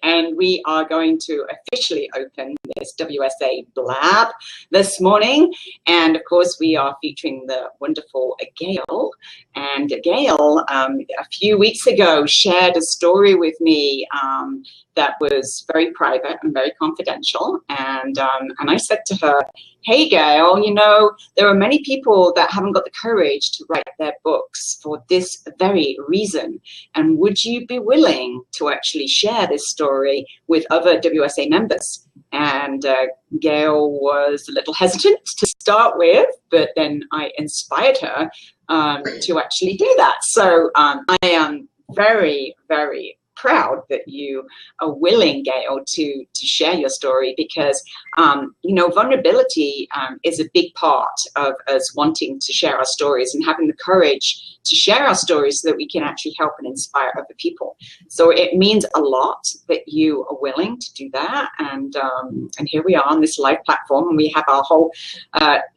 And we are going to officially open this WSA Blab this morning. And of course, we are featuring the wonderful Gail. And Gail, a few weeks ago, shared a story with me that was very private and very confidential. And I said to her, hey, Gail, you know, there are many people that haven't got the courage to write their books for this very reason. And would you be willing to actually share this story with other WSA members? And Gail was a little hesitant to start with, but then I inspired her to actually do that. So I am very, very proud that you are willing, Gail, to share your story, because you know, vulnerability is a big part of us wanting to share our stories and having the courage to share our stories so that we can actually help and inspire other people. So it means a lot that you are willing to do that, and here we are on this live platform, and we have our whole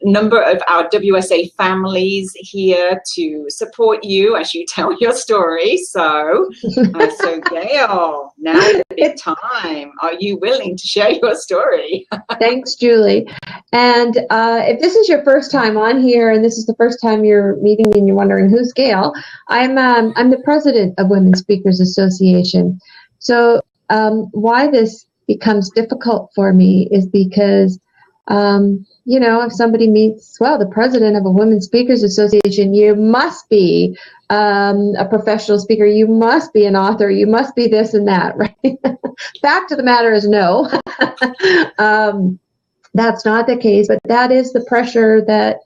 number of our WSA families here to support you as you tell your story. So so Gail, now is the big time. Are you willing to share your story? Thanks, Julie. And if this is your first time on here, and this is the first time you're meeting me and you're wondering who's Gail, I'm the president of Women Speakers Association. So why this becomes difficult for me is because you know, if somebody meets, well, the president of a Women Speakers Association, you must be a professional speaker, you must be an author, you must be this and that, right? Fact of the matter is no. That's not the case, but that is the pressure that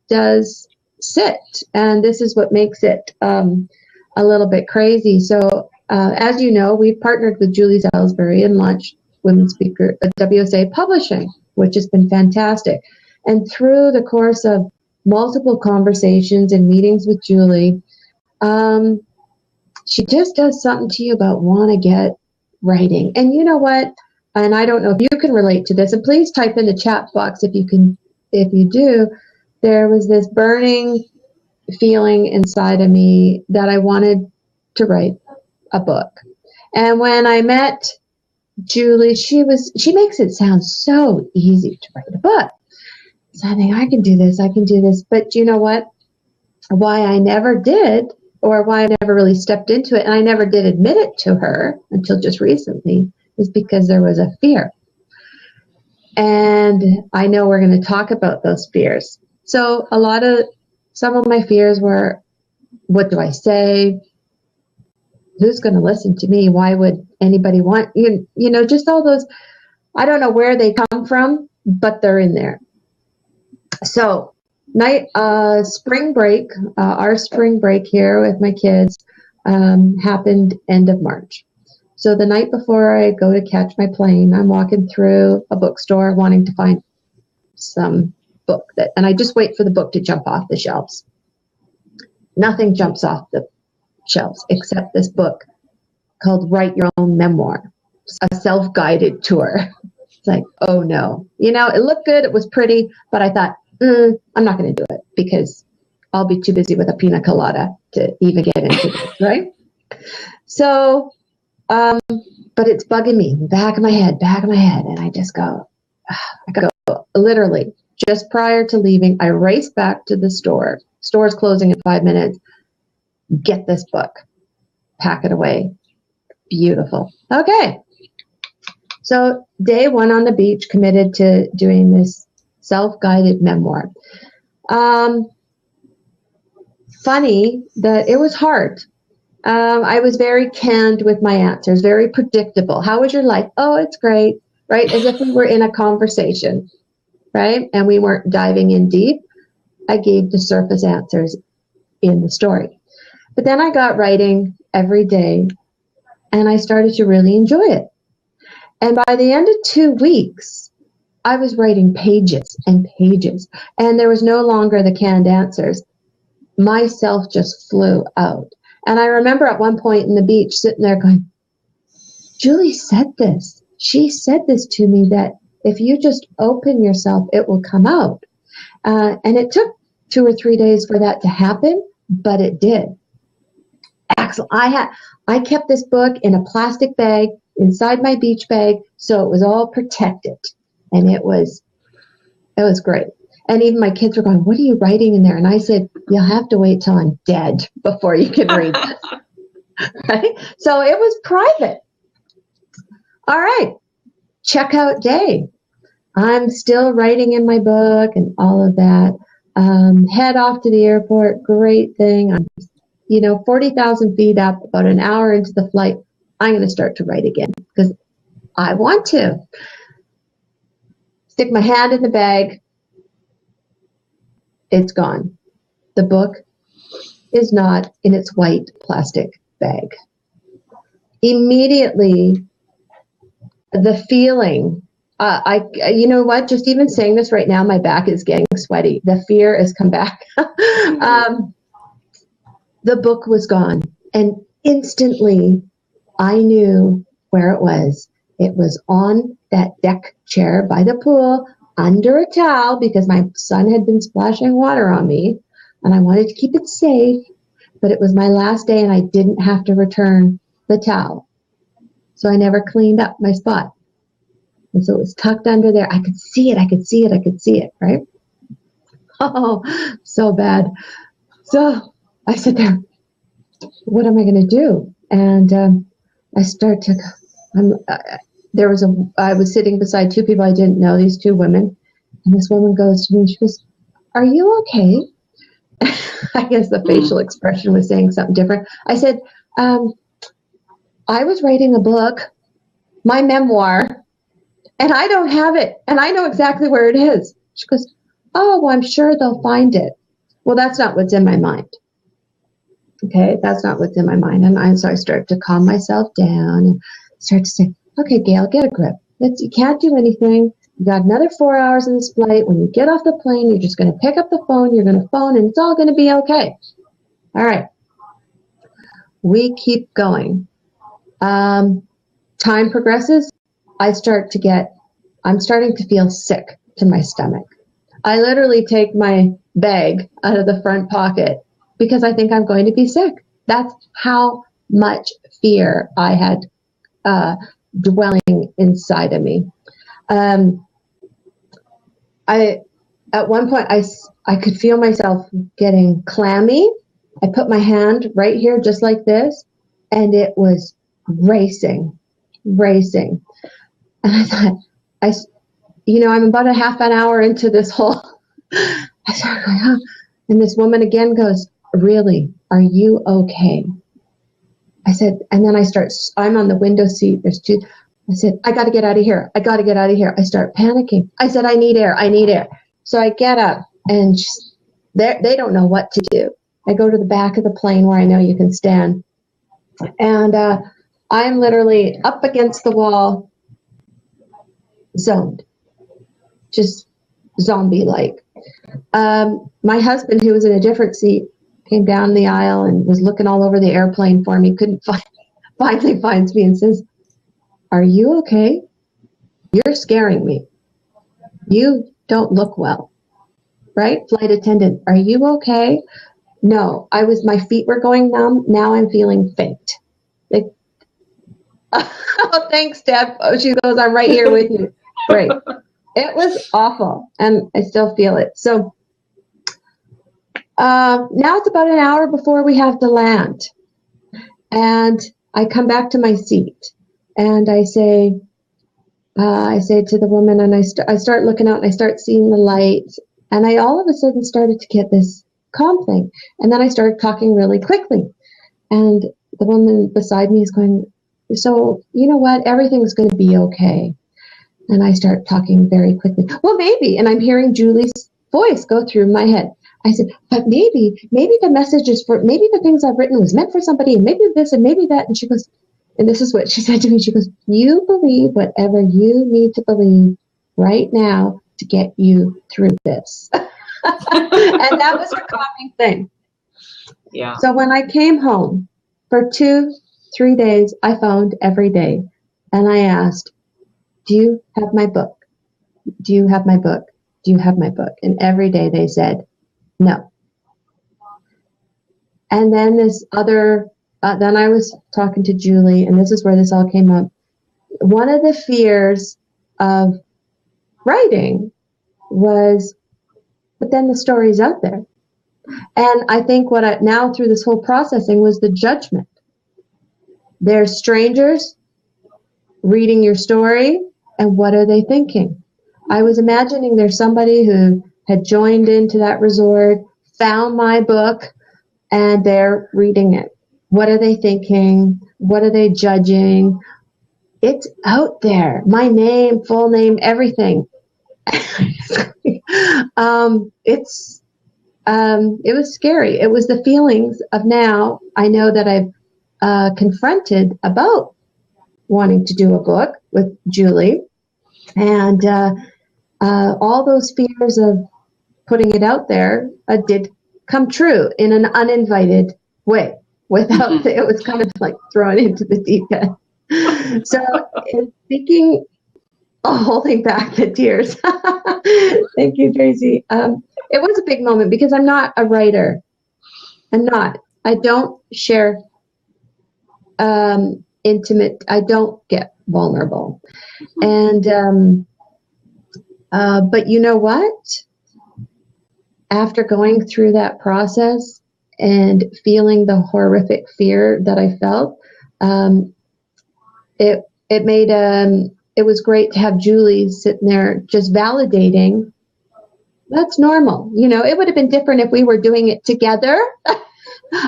does sit, and this is what makes it a little bit crazy. So as you know, we've partnered with Julie Salisbury and launched Women Speaker WSA Publishing, which has been fantastic. And through the course of multiple conversations and meetings with Julie, she just does something to you about want to get writing. And you know what? And I don't know if you can relate to this, and please type in the chat box if you can. If you do, there was this burning feeling inside of me that I wanted to write a book. And when I met Julie, she makes it sound so easy to write a book. So I think I can do this. But you know what? Why I never did, or why I never really stepped into it, and I never did admit it to her until just recently, is because there was a fear. And I know we're going to talk about those fears. So some of my fears were, what do I say? Who's going to listen to me? Why would anybody want, you know, just all those, I don't know where they come from, but they're in there. So spring break, our spring break here with my kids happened end of March. So the night before I go to catch my plane, I'm walking through a bookstore wanting to find some book and I just wait for the book to jump off the shelves. Nothing jumps off the shelves except this book called Write Your Own Memoir, a self-guided tour. It's like, oh no. You know, it looked good, it was pretty, but I thought, I'm not going to do it because I'll be too busy with a pina colada to even get into this, right? So, but it's bugging me, back of my head, and I just go, literally, just prior to leaving, I race back to the store. Store's closing in 5 minutes. Get this book, pack it away. Beautiful. Okay. So day one on the beach, committed to doing this self-guided memoir. Funny that it was hard. I was very canned with my answers, very predictable. How was your life? Oh, it's great, right? As if we were in a conversation, right? And we weren't diving in deep. I gave the surface answers in the story. But then I got writing every day, and I started to really enjoy it. And by the end of 2 weeks, I was writing pages and pages, and there was no longer the canned answers. Myself just flew out. And I remember at one point in the beach sitting there going, Julie said this. She said this to me, that if you just open yourself, it will come out. And it took 2 or 3 days for that to happen, but it did. Excellent. I kept this book in a plastic bag inside my beach bag, so it was all protected. And it was great. And even my kids were going, "What are you writing in there?" And I said, "You'll have to wait till I'm dead before you can read this." Right? So it was private. All right. Checkout day. I'm still writing in my book and all of that. Head off to the airport. Great thing. I'm, 40,000 feet up, about an hour into the flight. I'm going to start to write again because I want to. Stick my hand in the bag. It's gone. The book is not in its white plastic bag. Immediately, the feeling, you know what, just even saying this right now, my back is getting sweaty. The fear has come back. The book was gone. And instantly, I knew where it was. It was on that deck chair by the pool, under a towel, because my son had been splashing water on me, and I wanted to keep it safe, but it was my last day, and I didn't have to return the towel. So I never cleaned up my spot. And so it was tucked under there. I could see it, right? Oh, so bad. So I said there, what am I going to do? And I start to, I was sitting beside two people I didn't know, these two women. And this woman goes to me and she goes, "Are you okay?" I guess the facial expression was saying something different. I said, "I was writing a book, my memoir, and I don't have it. And I know exactly where it is." She goes, "Oh, well, I'm sure they'll find it." Well, that's not what's in my mind. Okay, that's not what's in my mind. And so I start to calm myself down and start to say, "Okay, Gail, get a grip. You can't do anything. You got another 4 hours in this flight. When you get off the plane, you're just going to pick up the phone. You're going to phone, and it's all going to be okay." All right. We keep going. Time progresses. I'm starting to feel sick to my stomach. I literally take my bag out of the front pocket because I think I'm going to be sick. That's how much fear I had dwelling inside of me. At one point, I could feel myself getting clammy. I put my hand right here, just like this, and it was racing. And I thought, I'm about a half an hour into this whole, I started going, "Oh." And this woman again goes, "Really, are you okay?" I said, and then I'm on the window seat. I said, "I got to get out of here. I start panicking. I said, I need air. So I get up, and they don't know what to do. I go to the back of the plane where I know you can stand. And I'm literally up against the wall, zoned, just zombie-like. My husband, who was in a different seat, came down the aisle and was looking all over the airplane for me, finally finds me and says, "Are you okay? You're scaring me. You don't look well." Right? Flight attendant, "Are you okay?" No, my feet were going numb. Now I'm feeling faint. Like, "Oh, thanks, Deb." Oh, she goes, "I'm right here with you." Great. It was awful, and I still feel it. So now it's about an hour before we have to land. And I come back to my seat, and I say to the woman, and I start looking out, and I start seeing the lights, and I all of a sudden started to get this calm thing. And then I started talking really quickly. And the woman beside me is going, "So, you know what? Everything's going to be okay." And I start talking very quickly. "Well, maybe." And I'm hearing Julie's voice go through my head. I said, "But maybe the message is maybe the things I've written was meant for somebody, and maybe this and maybe that." And she goes, and this is what she said to me. She goes, "You believe whatever you need to believe right now to get you through this." And that was her calming thing. Yeah. So when I came home for 2-3 days, I phoned every day, and I asked, "Do you have my book? Do you have my book? Do you have my book?" And every day they said, "No." And then then I was talking to Julie, and this is where this all came up. one of the fears of writing was, but then the story's out there. And I think now through this whole processing was the judgment. There's strangers reading your story, and what are they thinking? I was imagining there's somebody who had joined into that resort, found my book, and they're reading it. What are they thinking? What are they judging? It's out there. My name, full name, everything. It was scary. It was the feelings of now. I know that I've confronted about wanting to do a book with Julie, and all those fears of putting it out there did come true in an uninvited way. Without it was kind of like thrown into the deep end. So, in speaking, holding back the tears. Thank you, Tracy. It was a big moment because I'm not a writer. I don't share intimate. I don't get vulnerable. And but you know what? After going through that process and feeling the horrific fear that I felt, it was great to have Julie sitting there just validating that's normal. You know, it would have been different if we were doing it together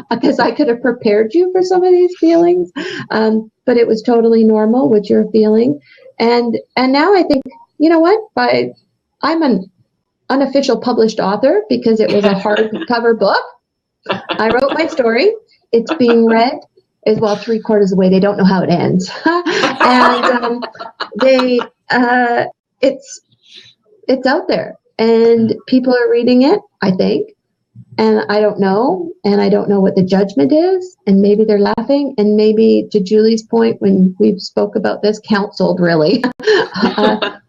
because I could have prepared you for some of these feelings. But it was totally normal what you're feeling. And now I think, you know what, I'm an unofficial published author because it was a hardcover book. I wrote my story. It's being read. Is well 3/4 of the way. They don't know how it ends, and it's out there, and people are reading it. I think, and I don't know what the judgment is, and maybe they're laughing, and maybe to Julie's point when we spoke about this, counseled really.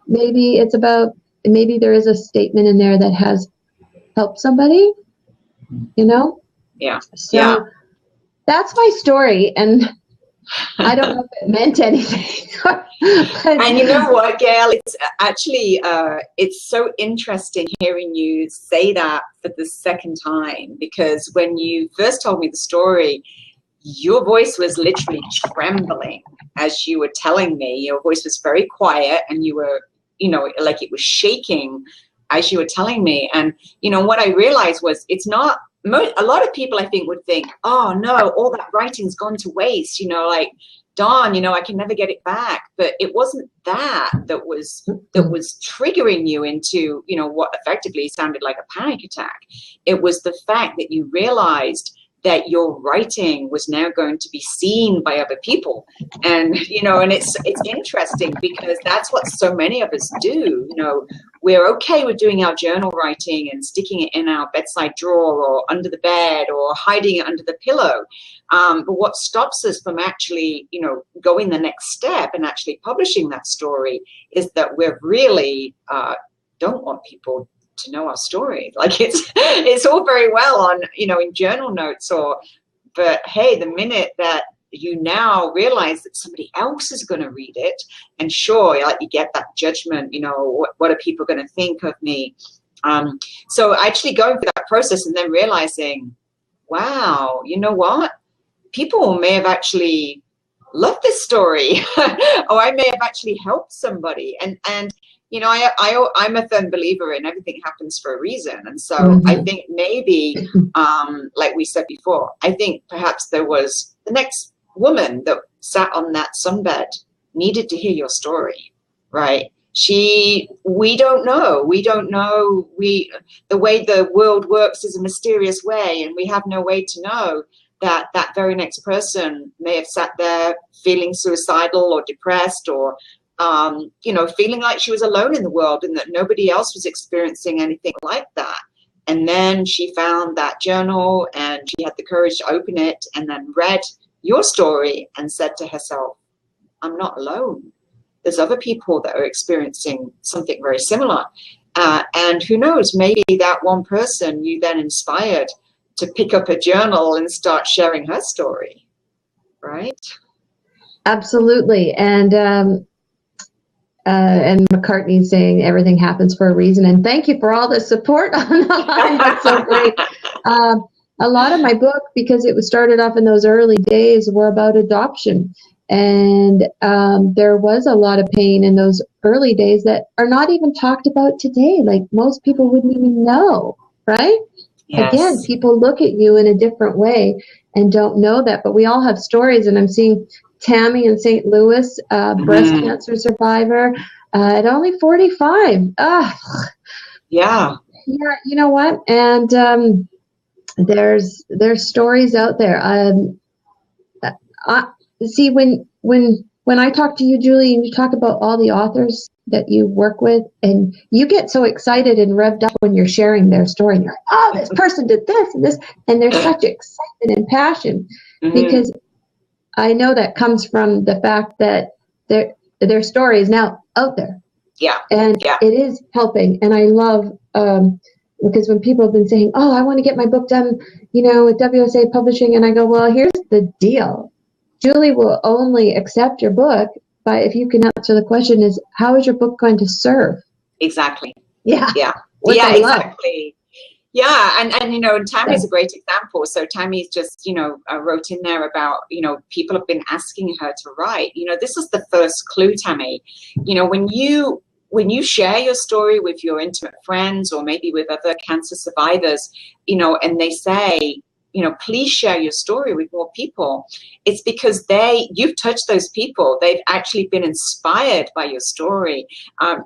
Maybe there is a statement in there that has helped somebody. You know. Yeah. So. Yeah. That's my story, and I don't know if it meant anything. And you know what, Gail? It's actually it's so interesting hearing you say that for the second time, because when you first told me the story, your voice was literally trembling as you were telling me. Your voice was very quiet, and you were, you know, like it was shaking as you were telling me. And you know what I realized was it's not. A lot of people, I think, would think, oh, no, all that writing's gone to waste, you know, like, darn, you know, I can never get it back. But it wasn't that was triggering you into, you know, what effectively sounded like a panic attack. It was the fact that you realized that your writing was now going to be seen by other people. And, you know, and it's interesting because that's what so many of us do. You know, we're okay with doing our journal writing and sticking it in our bedside drawer or under the bed or hiding it under the pillow. But what stops us from actually, you know, going the next step and actually publishing that story is that we're really don't want people to know our story. Like it's all very well on, you know, in journal notes but hey, the minute that you now realize that somebody else is going to read it, and sure, like you get that judgment, you know, what are people going to think of me? So actually going through that process and then realizing, wow, you know what? People may have actually loved this story, or I may have actually helped somebody. And you know, I'm a firm believer in everything happens for a reason. And so I think maybe, like we said before, I think perhaps there was the next woman that sat on that sunbed needed to hear your story, right? We don't know. The way the world works is a mysterious way, and we have no way to know that that very next person may have sat there feeling suicidal or depressed or you know, feeling like she was alone in the world and that nobody else was experiencing anything like that. And then she found that journal and she had the courage to open it and then read your story and said to herself, I'm not alone. There's other people that are experiencing something very similar. And who knows, maybe that one person you then inspired to pick up a journal and start sharing her story, right? Absolutely. And and McCartney saying everything happens for a reason. And thank you for all the support on the line. That's so great. A lot of my book, because it was started off in those early days, were about adoption. And there was a lot of pain in those early days that are not even talked about today. Like most people wouldn't even know, right? Yes. Again, people look at you in a different way and don't know that. But we all have stories. And I'm seeing Tammy in St. Louis, breast cancer survivor, at only 45. Yeah. Yeah, you know what? And there's stories out there. See, when I talk to you, Julie, and you talk about all the authors that you work with, and you get so excited and revved up when you're sharing their story, and you're like, oh, this person did this and this, and there's such excitement and passion, because I know that comes from the fact that their story is now out there. Yeah. And it is helping. And I love, because when people have been saying, oh, I want to get my book done, with WSA Publishing, and I go, well, here's the deal. Julie will only accept your book if you can answer the question is, how is your book going to serve? Exactly. Yeah. Yeah. Which yeah, I love. exactly. Yeah. And Tammy's a great example. So Tammy's just, wrote in there about, people have been asking her to write. This is the first clue, Tammy. When you share your story with your intimate friends or maybe with other cancer survivors, and they say, please share your story with more people, it's because you've touched those people. They've actually been inspired by your story.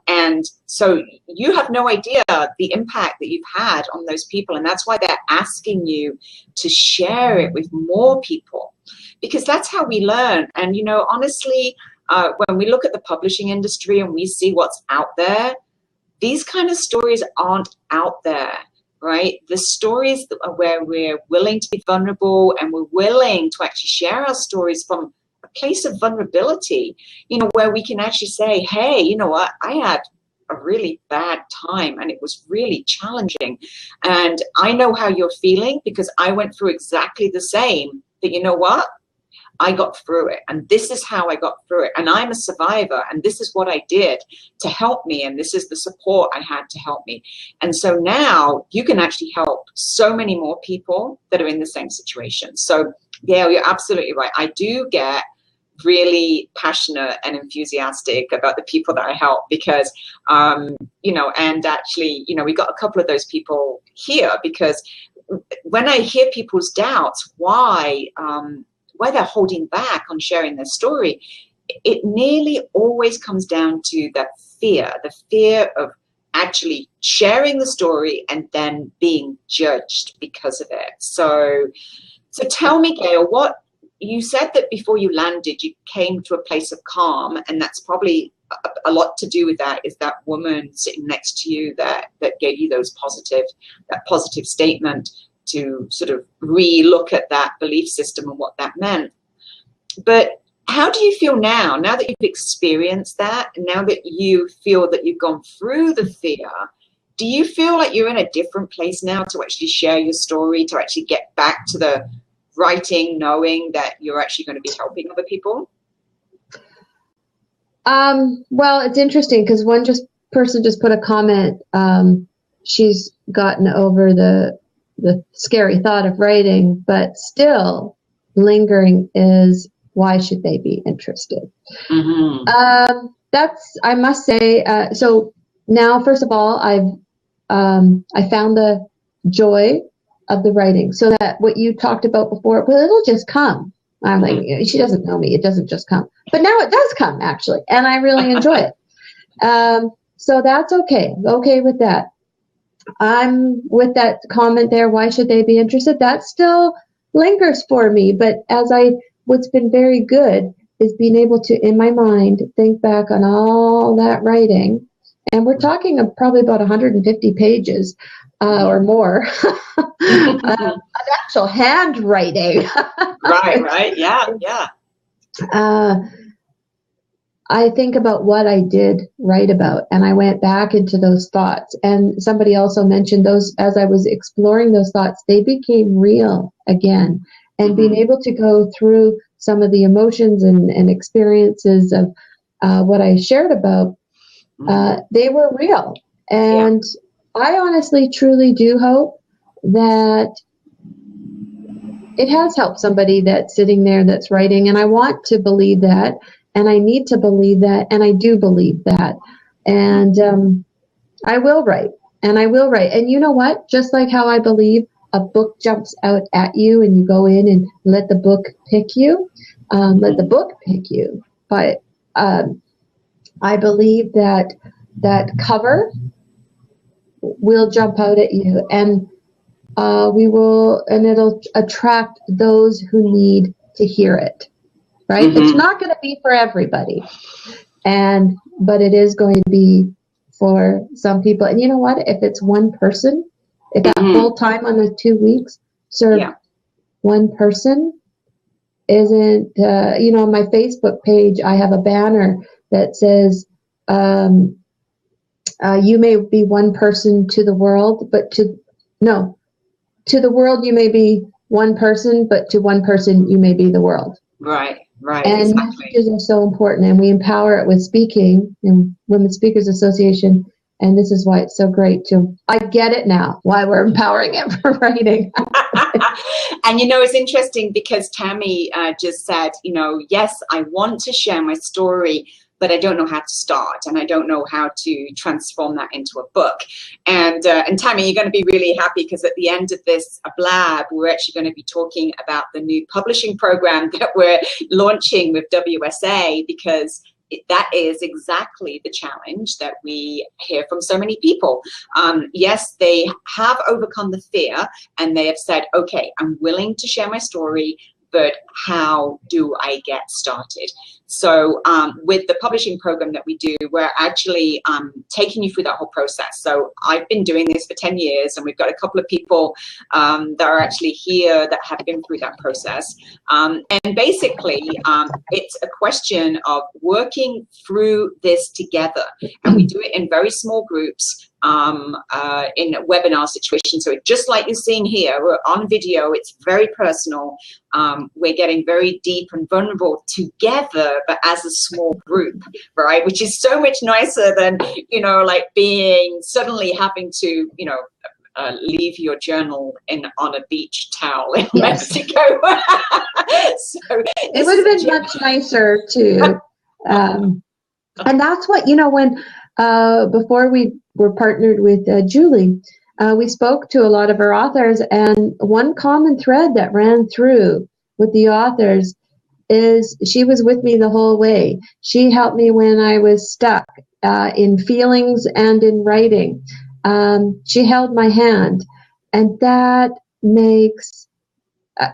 And so you have no idea the impact that you've had on those people. And that's why they're asking you to share it with more people, because that's how we learn. And, honestly, when we look at the publishing industry and we see what's out there, these kind of stories aren't out there. Right? The stories where we're willing to be vulnerable and we're willing to actually share our stories from a place of vulnerability, where we can actually say, hey, you know what? I had a really bad time and it was really challenging. And I know how you're feeling because I went through exactly the same. But you know what? I got through it, and this is how I got through it, and I'm a survivor, and this is what I did to help me, and this is the support I had to help me. And so now you can actually help so many more people that are in the same situation. So yeah, you're absolutely right. I do get really passionate and enthusiastic about the people that I help because, and actually, we got a couple of those people here because when I hear people's doubts, why they're holding back on sharing their story, it nearly always comes down to the fear of actually sharing the story and then being judged because of it. So tell me, Gail, what you said that before you landed, you came to a place of calm, and that's probably a lot to do with that is that woman sitting next to you that gave you that positive statement to sort of re-look at that belief system and what that meant. But how do you feel now that you've experienced that, and now that you feel that you've gone through the fear? Do you feel like you're in a different place now to actually share your story, to actually get back to the writing, knowing that you're actually going to be helping other people? Well, it's interesting because one person just put a comment. She's gotten over the scary thought of writing, but still lingering is, why should they be interested? Mm-hmm. I must say, so now, first of all, I found the joy of the writing, so that what you talked about before, well, it'll just come. I'm like, she doesn't know me. It doesn't just come. But now it does come, actually, and I really enjoy it. So that's okay. Okay with that. I'm with that comment there. Why should they be interested? That still lingers for me. But what's been very good is being able to, in my mind, think back on all that writing. And we're talking of probably about 150 pages or more of actual handwriting. Right. Yeah. I think about what I did write about, and I went back into those thoughts. And somebody also mentioned those, as I was exploring those thoughts, they became real again. And being able to go through some of the emotions and experiences of what I shared about, they were real. And I honestly, truly do hope that it has helped somebody that's sitting there that's writing. And I want to believe that. And I need to believe that. And I do believe that. And I will write. And I will write. And you know what? Just like how I believe a book jumps out at you and you go in and let the book pick you, let the book pick you. But I believe that that cover will jump out at you, and it'll attract those who need to hear it. Right? It's not going to be for everybody, but it is going to be for some people. And you know what? If it's one person, if that full time on the 2 weeks serve one person, isn't on my Facebook page I have a banner that says you may be one person to the world, but to the world you may be one person, but to one person you may be the world. Right. And exactly. Messages are so important, and we empower it with speaking and Women's Speakers Association. And this is why it's so great I get it now, why we're empowering it for writing. And, it's interesting because Tammy just said, yes, I want to share my story, but I don't know how to start, and I don't know how to transform that into a book. And Tammy, you're going to be really happy because at the end of this blab, we're actually going to be talking about the new publishing program that we're launching with WSA, because that is exactly the challenge that we hear from so many people. Yes, they have overcome the fear and they have said, okay, I'm willing to share my story, but how do I get started? So with the publishing program that we do, we're actually taking you through that whole process. So I've been doing this for 10 years, and we've got a couple of people that are actually here that have been through that process. And basically, it's a question of working through this together. And we do it in very small groups. In a webinar situation. So just like you're seeing here, we're on video, it's very personal. We're getting very deep and vulnerable together, but as a small group, right? Which is so much nicer than, like suddenly having to, leave your journal on a beach towel in Mexico. So it would have been much nicer to, and that's what, when, before we were partnered with Julie, we spoke to a lot of our authors, and one common thread that ran through with the authors is she was with me the whole way. She helped me when I was stuck in feelings and in writing. She held my hand, and that makes,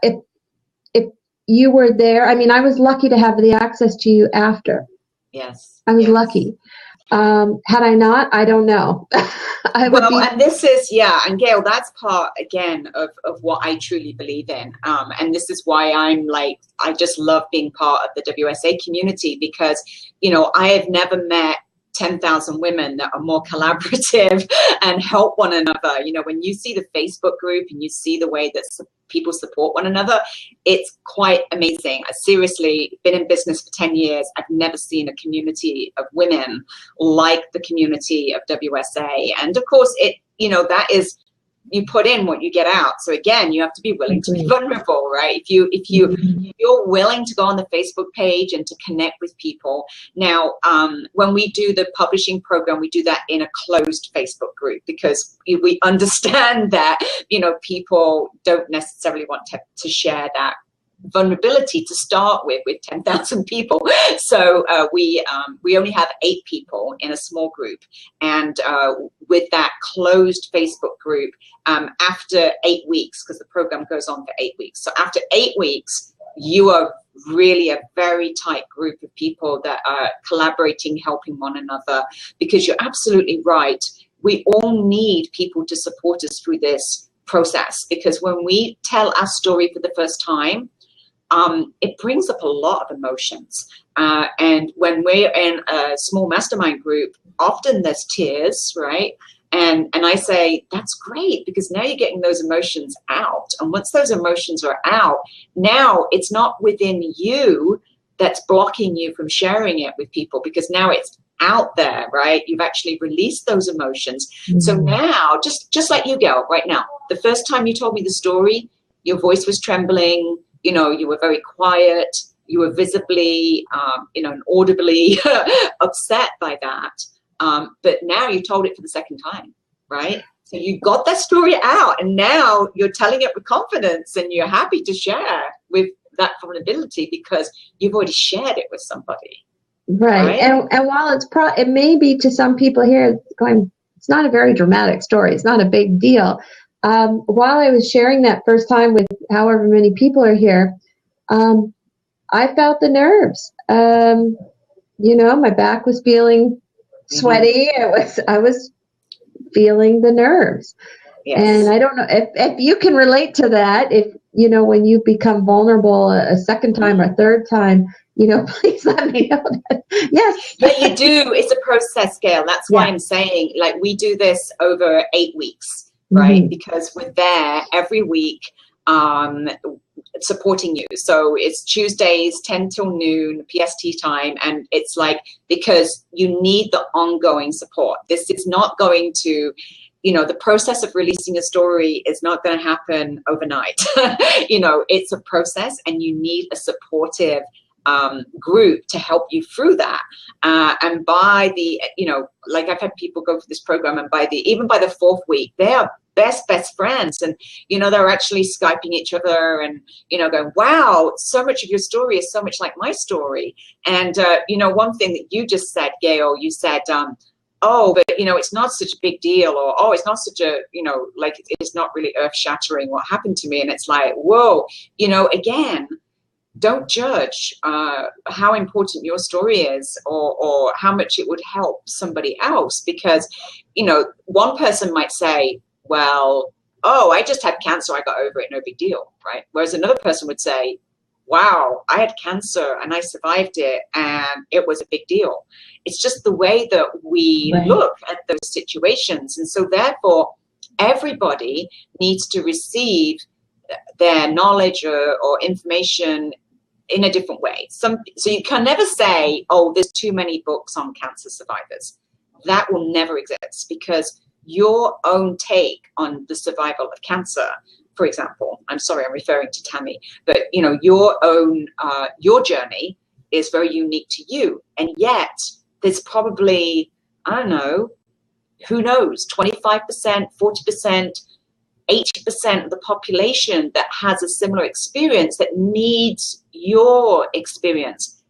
if you were there, I was lucky to have the access to you after. Yes. I was lucky. Had I not, I don't know. And this is, and Gail, that's part again of what I truly believe in. And this is why I just love being part of the WSA community, because, I have never met 10,000 women that are more collaborative and help one another. When you see the Facebook group and you see the way that people support one another, it's quite amazing. I seriously been in business for 10 years. I've never seen a community of women like the community of WSA. And of course, that is, you put in what you get out. So again, you have to be willing to be vulnerable, right? If you're willing to go on the Facebook page and to connect with people. Now, when we do the publishing program, we do that in a closed Facebook group, because we understand that, people don't necessarily want to share that vulnerability to start with 10,000 people. So we only have 8 people in a small group, and with that closed Facebook group, after 8 weeks, because the program goes on for 8 weeks. So after 8 weeks, you are really a very tight group of people that are collaborating, helping one another, because you're absolutely right. We all need people to support us through this process, because when we tell our story for the first time, it brings up a lot of emotions. And when we're in a small mastermind group, often there's tears, right? And I say, that's great, because now you're getting those emotions out. And once those emotions are out, now it's not within you that's blocking you from sharing it with people, because now it's out there, right? You've actually released those emotions. So now, just like you, Gail, right now, the first time you told me the story, your voice was trembling, you know, you were very quiet, you were visibly, you know, and audibly upset by that. But now you told it for the second time, right? So you got that story out, and now you're telling it with confidence, and you're happy to share with that vulnerability because you've already shared it with somebody. Right. And while it may be to some people here going, it's not a very dramatic story, it's not a big deal. While I was sharing that first time with however many people are here, I felt the nerves. You know, my back was feeling sweaty. I was feeling the nerves. Yes. And I don't know if you can relate to that. If, you know, when you become vulnerable a second time or third time, you know, please let me know that. Yes. Yeah, you do. It's a process, Gail. That's why I'm saying, like, we do this over 8 weeks, right? Because we're there every week supporting you. So it's Tuesdays, 10 till noon, PST time. And it's like, because you need the ongoing support. This is not going to, you know, the process of releasing a story is not going to happen overnight. You know, it's a process, and you need a supportive group to help you through that. And by the, you know, like I've had people go through this program, and even by the 4th week, they are best friends. And, you know, they're actually Skyping each other and, you know, going, wow, so much of your story is so much like my story. And, you know, one thing that you just said, Gail, you said, oh, but, you know, it's not such a big deal, or, oh, it's not such a, you know, like, it's not really earth shattering what happened to me. And it's like, whoa, you know, again, don't judge how important your story is, or how much it would help somebody else. Because, you know, one person might say, well, oh, I just had cancer, I got over it, no big deal, right? Whereas another person would say, wow, I had cancer and I survived it, and it was a big deal. It's just the way that we look at those situations. And so therefore, everybody needs to receive their knowledge or information in a different way. So you can never say, oh, there's too many books on cancer survivors. That will never exist, because your own take on the survival of cancer, for example, I'm sorry, I'm referring to Tammy, but, you know, your own, your journey is very unique to you. And yet there's probably, I don't know, who knows, 25%, 40%, 80% of the population that has a similar experience that needs your experience.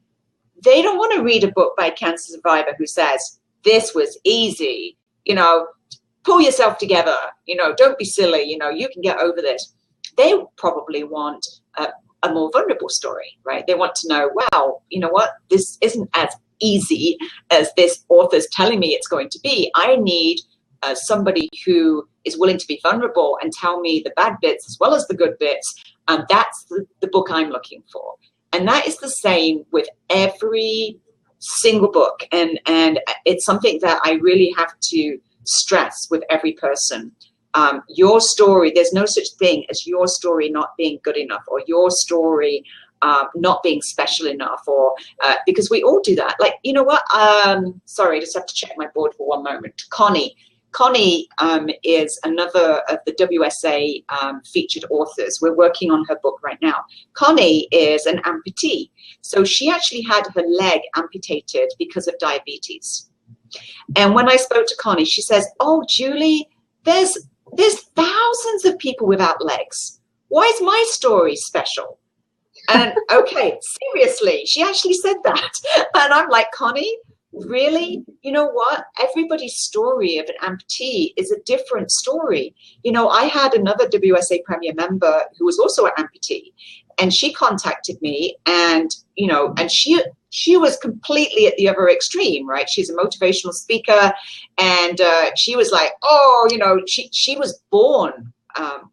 They don't want to read a book by a cancer survivor who says, this was easy, you know, pull yourself together, you know, don't be silly, you know, you can get over this. They probably want a more vulnerable story, right? They want to know, wow, you know what, this isn't as easy as this author's telling me it's going to be. I need somebody who is willing to be vulnerable and tell me the bad bits as well as the good bits. And that's the book I'm looking for. And that is the same with every single book. And it's something that I really have to stress with every person. Your story, there's no such thing as your story not being good enough, or your story not being special enough, or because we all do that. Like, you know what? Sorry, I just have to check my board for one moment. Connie is another of the WSA featured authors. We're working on her book right now. Connie is an amputee. So she actually had her leg amputated because of diabetes. And when I spoke to Connie, she says, oh, Julie, there's thousands of people without legs. Why is my story special? And okay, seriously, she actually said that. And I'm like, Connie, really? You know what? Everybody's story of an amputee is a different story. You know, I had another WSA Premier member who was also an amputee, and she contacted me, and, you know, and she was completely at the other extreme, right? She's a motivational speaker, and she was like, oh, you know, she was born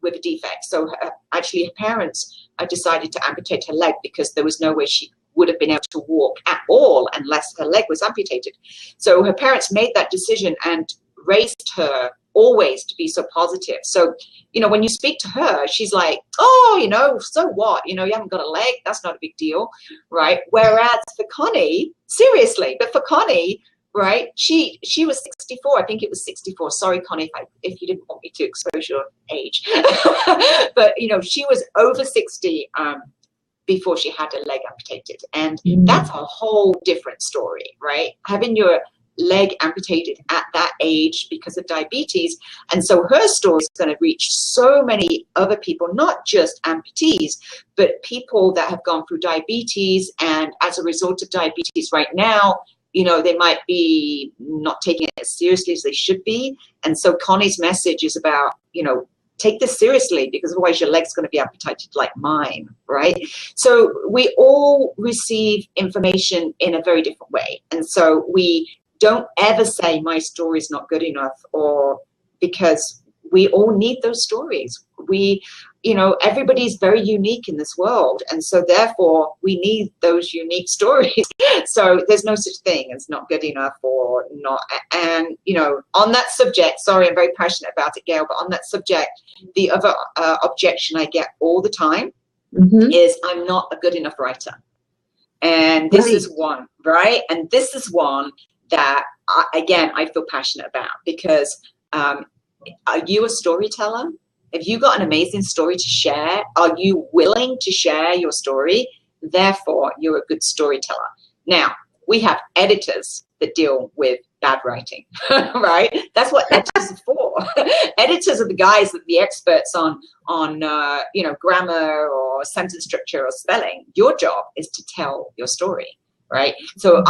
with a defect. So actually her parents decided to amputate her leg because there was no way she would have been able to walk at all unless her leg was amputated. So her parents made that decision and raised her always to be so positive. So, you know, when you speak to her, she's like, oh, you know, so what? You know, you haven't got a leg. That's not a big deal, right? Whereas for Connie, seriously, but for Connie, right? She was 64. I think it was 64. Sorry, Connie, if you didn't want me to expose your age. But, you know, she was over 60 before she had her leg amputated. And that's a whole different story, right? Having your leg amputated at that age because of diabetes. And so her story is going to reach so many other people, not just amputees, but people that have gone through diabetes. And as a result of diabetes right now, you know, they might be not taking it as seriously as they should be. And so Connie's message is about, you know, take this seriously, because otherwise your leg's going to be amputated like mine, right? So we all receive information in a very different way. And so we don't ever say my story is not good enough, or because we all need those stories. We, you know, everybody's very unique in this world. And so therefore we need those unique stories. So there's no such thing as not good enough or not. And, you know, on that subject, sorry, I'm very passionate about it, Gail, but on that subject, the other objection I get all the time is I'm not a good enough writer. And this is one, right? And this is one that, again, I feel passionate about, because are you a storyteller? Have you got an amazing story to share? Are you willing to share your story? Therefore, you're a good storyteller. Now, we have editors that deal with bad writing, right? That's what editors are for. Editors are the guys that the experts on you know, grammar or sentence structure or spelling. Your job is to tell your story, right? So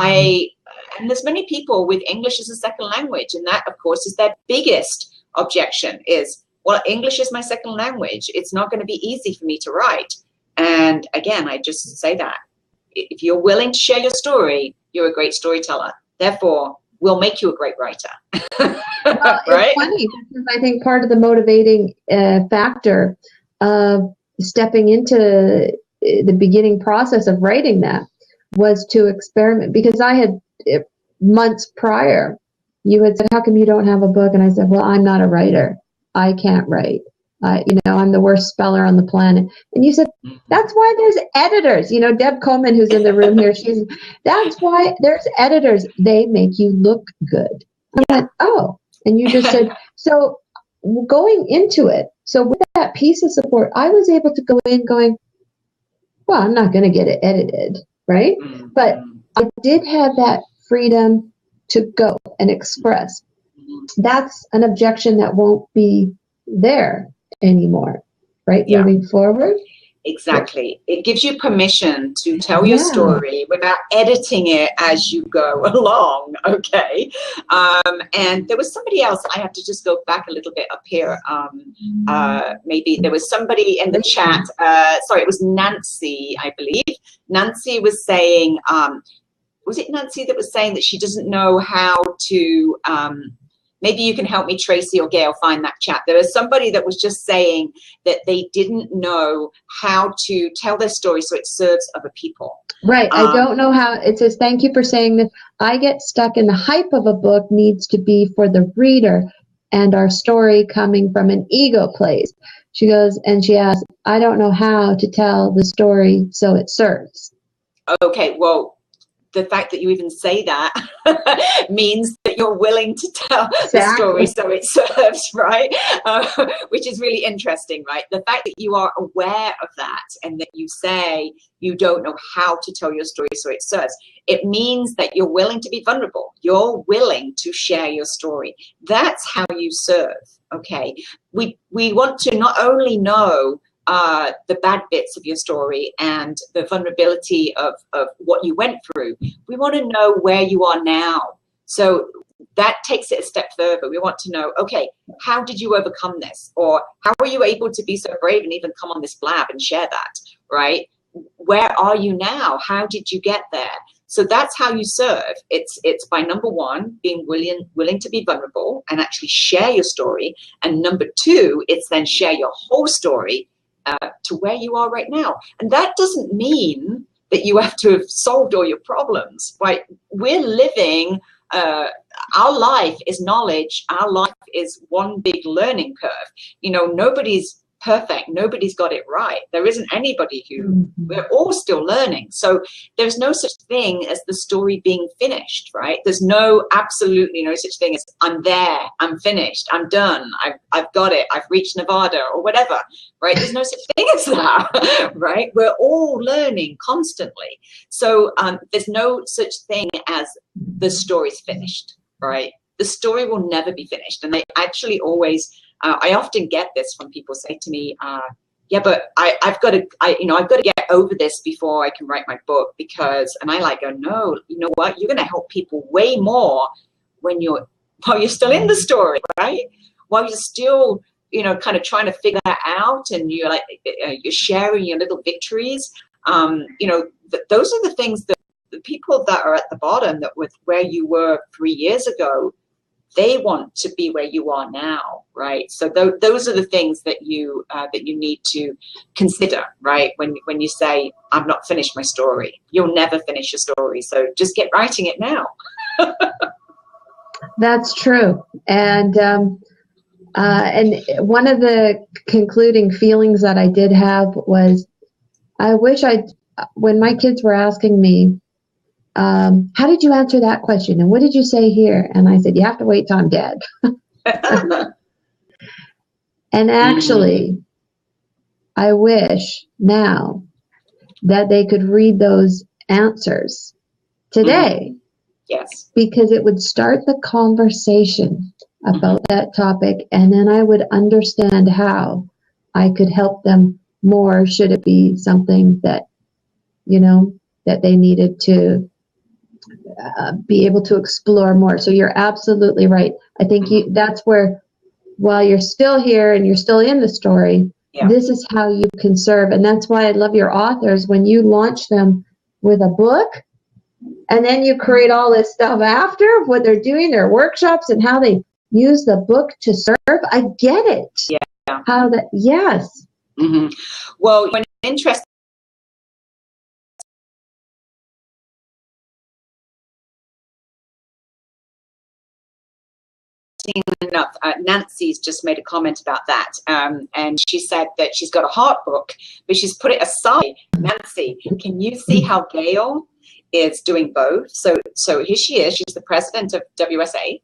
and there's many people with English as a second language, and that, of course, is their biggest objection is, well, English is my second language. It's not going to be easy for me to write. And again, I just say that if you're willing to share your story, you're a great storyteller. Therefore, we'll make you a great writer. Well, right? It's funny, because I think part of the motivating factor of stepping into the beginning process of writing that was to experiment, because I had months prior, you had said, how come you don't have a book? And I said, well, I'm not a writer. I can't write. You know, I'm the worst speller on the planet. And you said, that's why there's editors. You know, Deb Coleman, who's in the room here, that's why there's editors. They make you look good. I went, oh, and you just said, so going into it, so with that piece of support, I was able to go in going, well, I'm not going to get it edited, right? But I did have that freedom to go and express. That's an objection that won't be there anymore, right? Yeah. Moving forward. Exactly. It gives you permission to tell your story without editing it as you go along, okay? And there was somebody else, I have to just go back a little bit up here. Maybe there was somebody in the chat, sorry, it was Nancy, I believe. Nancy was saying, was it Nancy that was saying that she doesn't know how to, maybe you can help me, Tracy or Gail, find that chat. There was somebody that was just saying that they didn't know how to tell their story so it serves other people. Right. I don't know how. It says, thank you for saying that. I get stuck in the hype of a book needs to be for the reader and our story coming from an ego place. She goes, and she asks, I don't know how to tell the story so it serves. Okay, well, the fact that you even say that means that you're willing to tell the story so it serves, right? Which is really interesting, right? The fact that you are aware of that and that you say you don't know how to tell your story so it serves, it means that you're willing to be vulnerable. You're willing to share your story. That's how you serve, okay? We want to not only know the bad bits of your story and the vulnerability of what you went through. We want to know where you are now. So that takes it a step further. We want to know, okay, how did you overcome this? Or how were you able to be so brave and even come on this blab and share that, right? Where are you now? How did you get there? So that's how you serve. It's by number one, being willing to be vulnerable and actually share your story. And number two, it's then share your whole story to where you are right now. And that doesn't mean that you have to have solved all your problems, right? We're living, our life is knowledge. Our life is one big learning curve. You know, nobody's perfect. Nobody's got it right. There isn't anybody who, we're all still learning. So there's no such thing as the story being finished, right? There's absolutely no such thing as I'm there, I'm finished, I'm done, I've got it, I've reached Nevada or whatever, right? There's no such thing as that, right? We're all learning constantly. So there's no such thing as the story's finished, right? The story will never be finished. And they actually always, I often get this from people say to me, yeah, but I've got to get over this before I can write my book, because, and I go, no, you know what? You're going to help people way more while you're still in the story, right? While you're still, kind of trying to figure that out, and you're sharing your little victories. Those are the things that the people that are at the bottom, that with where you were 3 years ago, they want to be where you are now, right? So those are the things that you need to consider, right? When you say, I've not finished my story, you'll never finish your story. So just get writing it now. That's true. And one of the concluding feelings that I did have was, I wish when my kids were asking me, how did you answer that question? And what did you say here? And I said, you have to wait till I'm dead. And actually, I wish now that they could read those answers today. Yes. Because it would start the conversation about that topic, and then I would understand how I could help them more, should it be something that, that they needed to be able to explore more. So you're absolutely right. I think that's where, while you're still here and you're still in the story, this is how you can serve. And that's why I love your authors, when you launch them with a book, and then you create all this stuff after of what they're doing, their workshops, and how they use the book to serve. I get it. Yeah. How that, yes. Mm-hmm. Well, when interested, enough, Nancy's just made a comment about that, and she said that she's got a heart book, but she's put it aside. Nancy, can you see how Gail is doing both? So here she is. She's the president of WSA.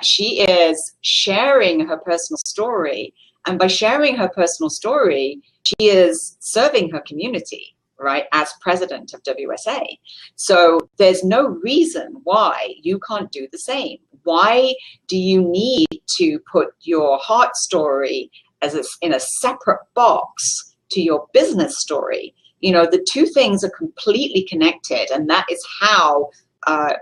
She is sharing her personal story, and by sharing her personal story, she is serving her community, right, as president of WSA. So there's no reason why you can't do the same. Why do you need to put your heart story in a separate box to your business story? The two things are completely connected, and that is how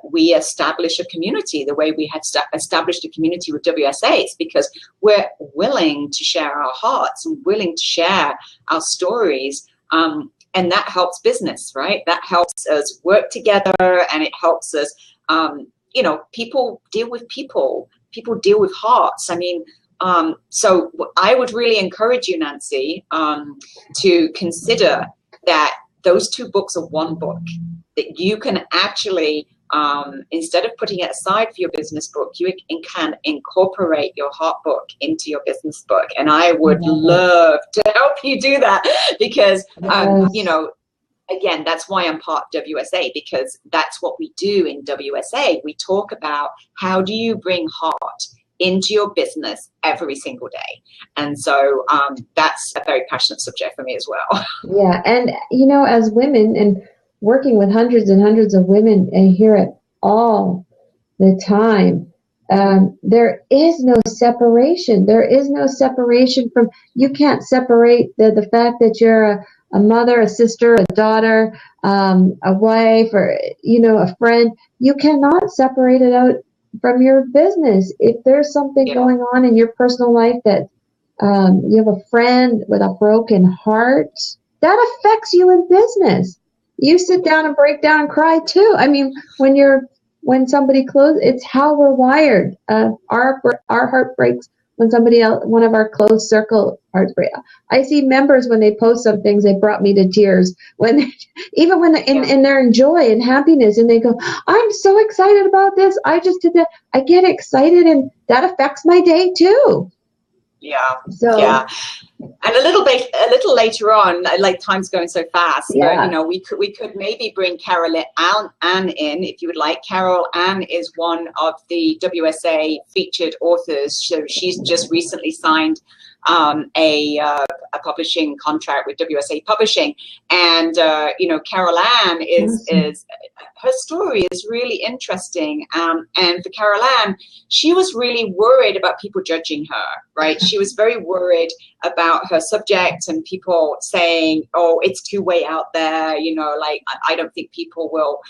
we establish a community the way we had established a community with WSA. It's because we're willing to share our hearts and willing to share our stories. And that helps business, right? That helps us work together, and it helps us, people deal with people. People deal with hearts. I mean, so I would really encourage you, Nancy, to consider that those two books are one book, that you can actually, instead of putting it aside for your business book, you can incorporate your heart book into your business book. And I would love to help you do that, because, again, that's why I'm part of WSA, because that's what we do in WSA. We talk about how do you bring heart into your business every single day. And so that's a very passionate subject for me as well. Yeah. And, as women, and working with hundreds and hundreds of women, and hear it all the time, there is no separation. There is no separation from, you can't separate the fact that you're a mother, a sister, a daughter, a wife, or, a friend. You cannot separate it out from your business. If there's something going on in your personal life that you have a friend with a broken heart, that affects you in business. You sit down and break down and cry too. I mean, when somebody closes, it's how we're wired. Our heart breaks when somebody else, one of our close circle hearts break. I see members when they post some things, they brought me to tears. Even when they're in joy and happiness, and they go, "I'm so excited about this. I just did that." I get excited, and that affects my day too. Yeah. So yeah. And a little later on, like time's going so fast, yeah. but you know, we could maybe bring Carol Ann in if you would like. Carol Ann is one of the WSA featured authors. So she's just recently signed a publishing contract with WSA Publishing, and you know, Carol Ann is her story is really interesting. And for Carol Ann, she was really worried about people judging her, right? She was very worried about her subject and people saying, oh, it's too way out there, you know, like I don't think people will,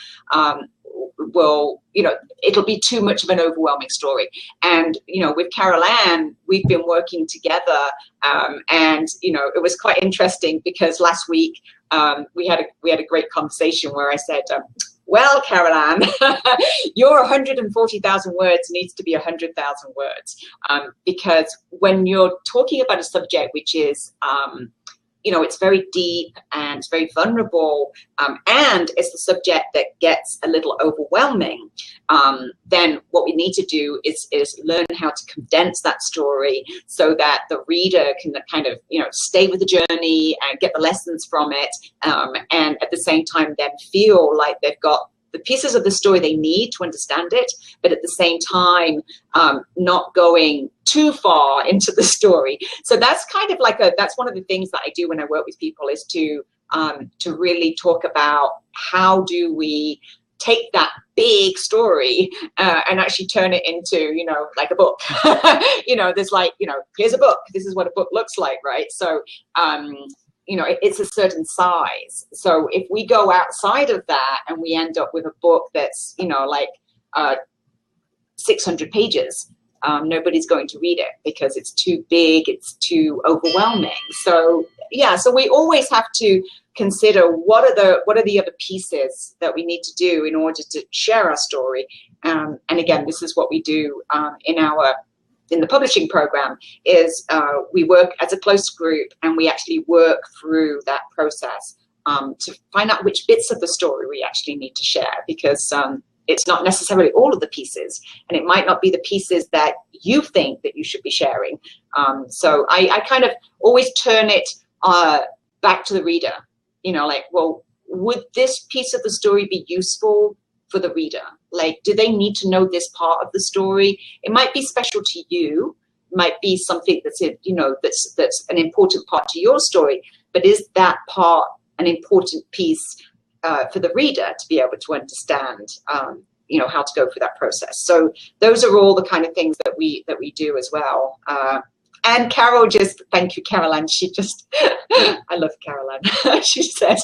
you know, it'll be too much of an overwhelming story. And, you know, with Carol Ann, we've been working together, and, you know, it was quite interesting because last week we had a great conversation where I said, well, Carol Ann, your 140,000 words needs to be 100,000 words, because when you're talking about a subject which is, you know, it's very deep and it's very vulnerable, and it's the subject that gets a little overwhelming, then what we need to do is learn how to condense that story so that the reader can kind of, you know, stay with the journey and get the lessons from it, and at the same time then feel like they've got the pieces of the story they need to understand it, but at the same time, not going too far into the story. So that's kind of like that's one of the things that I do when I work with people, is to really talk about how do we take that big story and actually turn it into, you know, like a book. You know, there's like, you know, here's a book. This is what a book looks like, right? So, you know, it's a certain size. So if we go outside of that and we end up with a book that's, you know, like 600 pages, nobody's going to read it because it's too big, it's too overwhelming. So yeah, so we always have to consider what are the other pieces that we need to do in order to share our story. And again, this is what we do in the publishing program, is we work as a close group and we actually work through that process to find out which bits of the story we actually need to share, because it's not necessarily all of the pieces, and it might not be the pieces that you think that you should be sharing. So I kind of always turn it back to the reader, you know, like, well, would this piece of the story be useful for the reader? Like, do they need to know this part of the story? It might be special to you, might be something that's, you know, that's an important part to your story, but is that part an important piece for the reader to be able to understand, you know, how to go through that process? So those are all the kind of things that we do as well. And Carol thank you, Caroline. She just, I love Caroline. She said,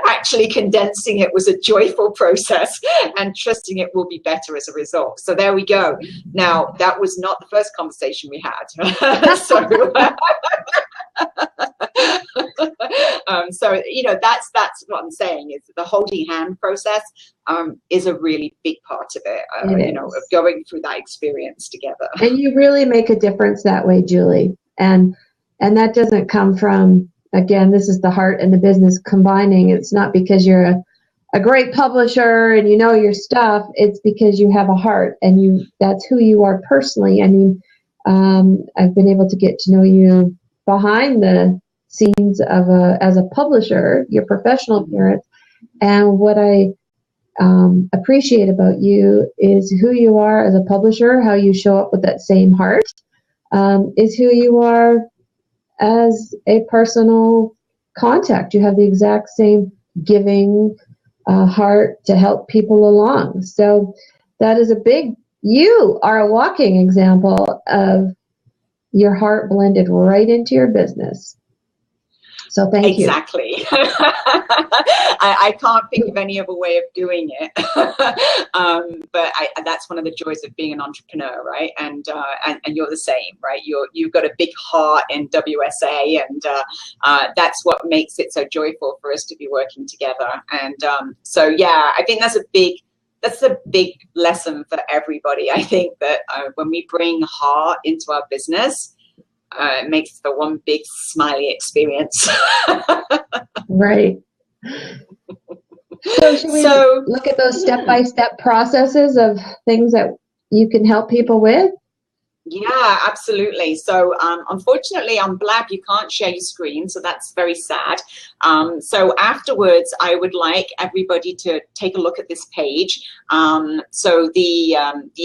actually condensing it was a joyful process and trusting it will be better as a result. So there we go. Now, that was not the first conversation we had. So, you know, that's what I'm saying, is the holding hand process is a really big part of it, you know, of going through that experience together. And you really make a difference that way, Julie. And that doesn't come from, again, this is the heart and the business combining. It's not because you're a great publisher and you know your stuff. It's because you have a heart and that's who you are personally. I mean, I've been able to get to know you behind the scenes as a publisher, your professional appearance. And what I appreciate about you is who you are as a publisher, how you show up with that same heart, is who you are as a personal contact. You have the exact same giving heart to help people along. So that is you are a walking example of your heart blended right into your business. So thank you. Exactly. I can't think of any other way of doing it. But that's one of the joys of being an entrepreneur, right? And you're the same, right? You've got a big heart in WSA, and that's what makes it so joyful for us to be working together. And so yeah, I think that's a big lesson for everybody. I think that when we bring heart into our business, it makes the one big smiley experience. Right. So should we look at those step-by-step processes of things that you can help people with? Yeah, absolutely. So unfortunately on Blab, you can't share your screen, so that's very sad. So afterwards, I would like everybody to take a look at this page. So the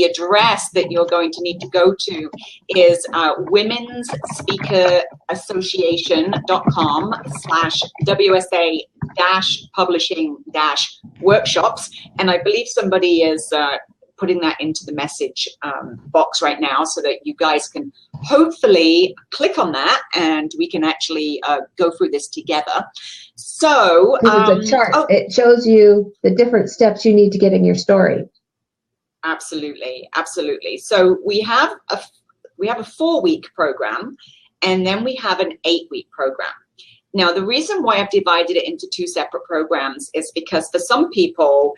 address that you're going to need to go to is womenspeaker association.com/WSA-publishing-workshops. And I believe somebody is putting that into the message box right now so that you guys can hopefully click on that and we can actually go through this together. So this is a chart. It shows you the different steps you need to get in your story. Absolutely, absolutely. So we have a 4-week program, and then we have an 8-week program. Now, the reason why I've divided it into 2 separate programs is because for some people,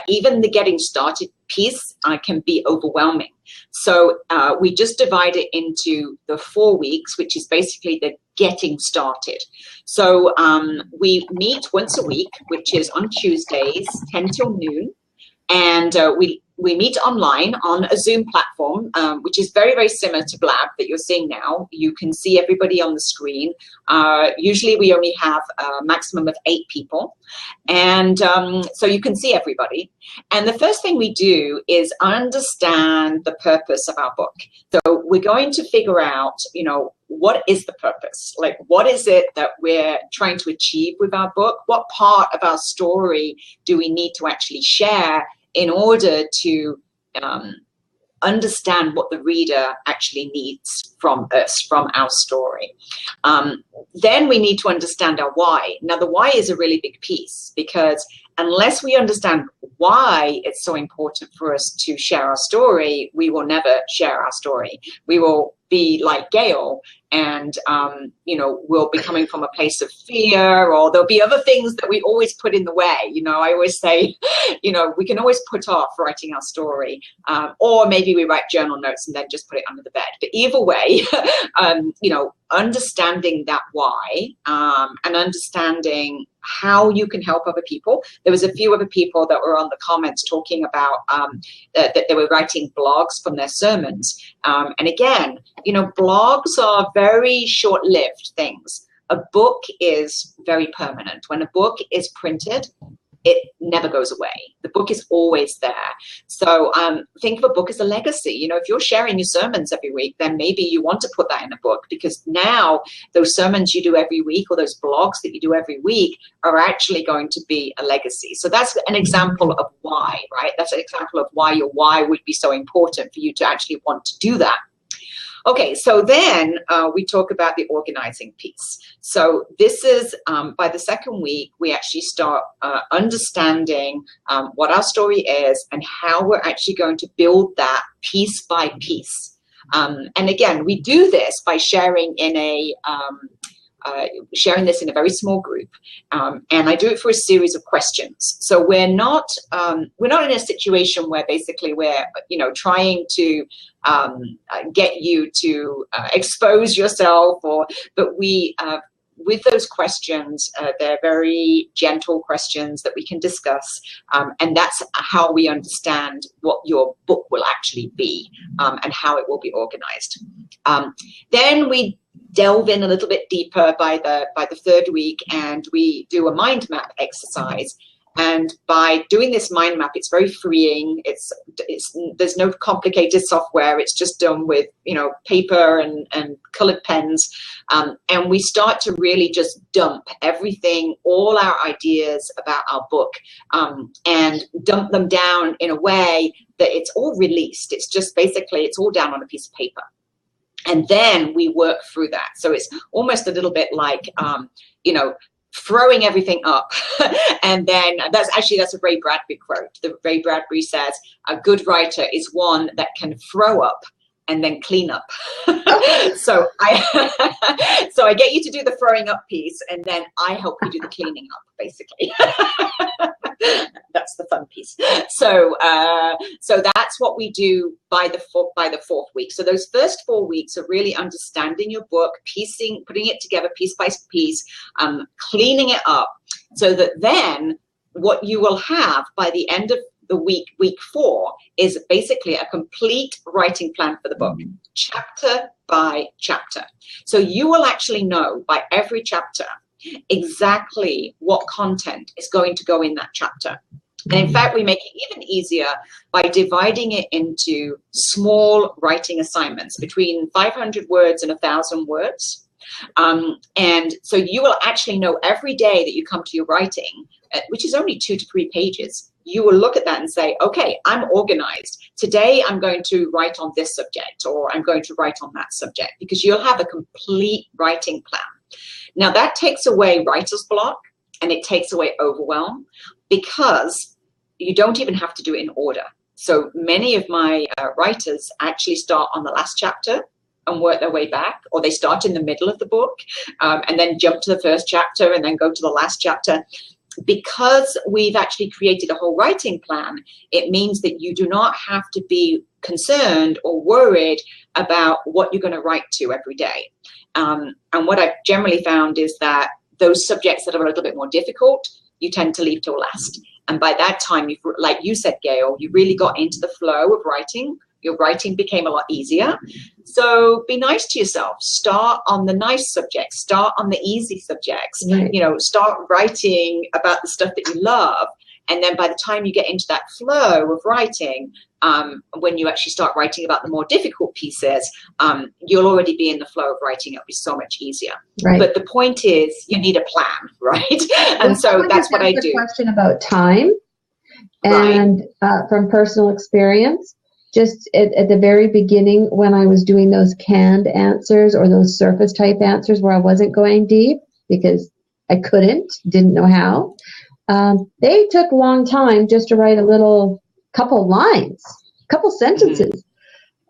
even the getting started piece can be overwhelming. So we just divide it into the 4 weeks, which is basically the getting started. So we meet once a week, which is on Tuesdays, 10 till noon. And we meet online on a Zoom platform, which is very, very similar to Blab that you're seeing now. You can see everybody on the screen. Usually we only have a maximum of 8 people. And so you can see everybody. And the first thing we do is understand the purpose of our book. So we're going to figure out, you know, what is the purpose? Like, what is it that we're trying to achieve with our book? What part of our story do we need to actually share in order to understand what the reader actually needs from us, from our story? Then we need to understand our why. Now, the why is a really big piece, because unless we understand why it's so important for us to share our story, we will never share our story. We will be like Gail, and you know, we'll be coming from a place of fear, or there'll be other things that we always put in the way. You know, I always say, you know, we can always put off writing our story, or maybe we write journal notes and then just put it under the bed. But either way, you know, understanding that why, and understanding how you can help other people. There was a few other people that were on the comments talking about that they were writing blogs from their sermons. And again, you know, blogs are very short-lived things. A book is very permanent. When a book is printed, it never goes away. The book is always there. So think of a book as a legacy. You know, if you're sharing your sermons every week, then maybe you want to put that in a book, because now those sermons you do every week, or those blogs that you do every week, are actually going to be a legacy. So that's an example of why, right? That's an example of why your why would be so important for you to actually want to do that. Okay, so then we talk about the organizing piece. So this is, by the second week, we actually start understanding what our story is and how we're actually going to build that piece by piece. And again, we do this by sharing in a sharing this in a very small group, and I do it for a series of questions. So we're not in a situation where basically we're, you know, trying to get you to expose yourself, but we with those questions, they're very gentle questions that we can discuss, and that's how we understand what your book will actually be, and how it will be organized. Then we delve in a little bit deeper by the third week, and we do a mind map exercise. And by doing this mind map, it's very freeing. There's no complicated software. It's just done with, you know, paper and colored pens. And we start to really just dump everything, all our ideas about our book, and dump them down in a way that it's all released. It's just basically, it's all down on a piece of paper. And then we work through that. So it's almost a little bit like, you know, throwing everything up. And then that's a Ray Bradbury quote. Ray Bradbury says, a good writer is one that can throw up and then clean up. So I get you to do the throwing up piece, and then I help you do the cleaning up, basically. That's the fun piece. So that's what we do by the fourth week. So those first 4 weeks are really understanding your book, putting it together piece by piece, cleaning it up, so that then what you will have by the end of the week 4, is basically a complete writing plan for the book, chapter by chapter. So you will actually know by every chapter exactly what content is going to go in that chapter. And in fact, we make it even easier by dividing it into small writing assignments between 500 words and 1,000 words. And so you will actually know every day that you come to your writing, which is only 2 to 3 pages, you will look at that and say, okay, I'm organized. Today I'm going to write on this subject, or I'm going to write on that subject, because you'll have a complete writing plan. Now that takes away writer's block, and it takes away overwhelm, because you don't even have to do it in order. So many of my writers actually start on the last chapter and work their way back, or they start in the middle of the book and then jump to the first chapter and then go to the last chapter. Because we've actually created a whole writing plan, it means that you do not have to be concerned or worried about what you're going to write to every day. And what I've generally found is that those subjects that are a little bit more difficult, you tend to leave till last. And by that time, like you said, Gail, you really got into the flow of writing. Your writing became a lot easier. So be nice to yourself. Start on the nice subjects. Start on the easy subjects. Right. You know, start writing about the stuff that you love. And then by the time you get into that flow of writing, when you actually start writing about the more difficult pieces, you'll already be in the flow of writing. It'll be so much easier. Right. But the point is, you need a plan, right? And so that's what I do. Question about time, and from personal experience, just at the very beginning when I was doing those canned answers or those surface type answers where I wasn't going deep because I didn't know how. They took a long time just to write a couple lines, couple sentences.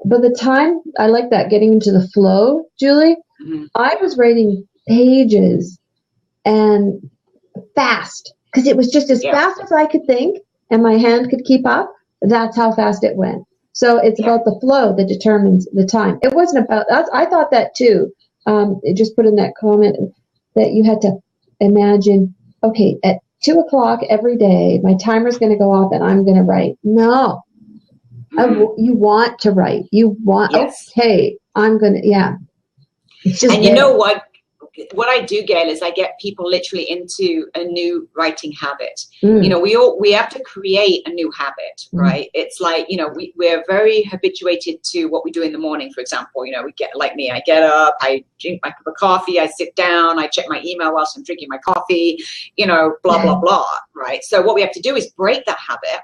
By the time, I like that, getting into the flow, Julie, I was writing pages and fast, because it was just as fast as I could think and my hand could keep up. That's how fast it went. So it's about the flow that determines the time. It wasn't about us. I thought that too. It just put in that comment that you had to imagine, okay, at 2:00 every day, my timer's going to go off and I'm going to write. No. You want to write. You want, okay, I'm going to, It's just and you know what I do, Gail, is I get people literally into a new writing habit. You know, we have to create a new habit, right? It's like, you know, we're very habituated to what we do in the morning, for example. You know, I get up, I drink my cup of coffee, I sit down, I check my email whilst I'm drinking my coffee, you know, blah, blah, blah, right? So what we have to do is break that habit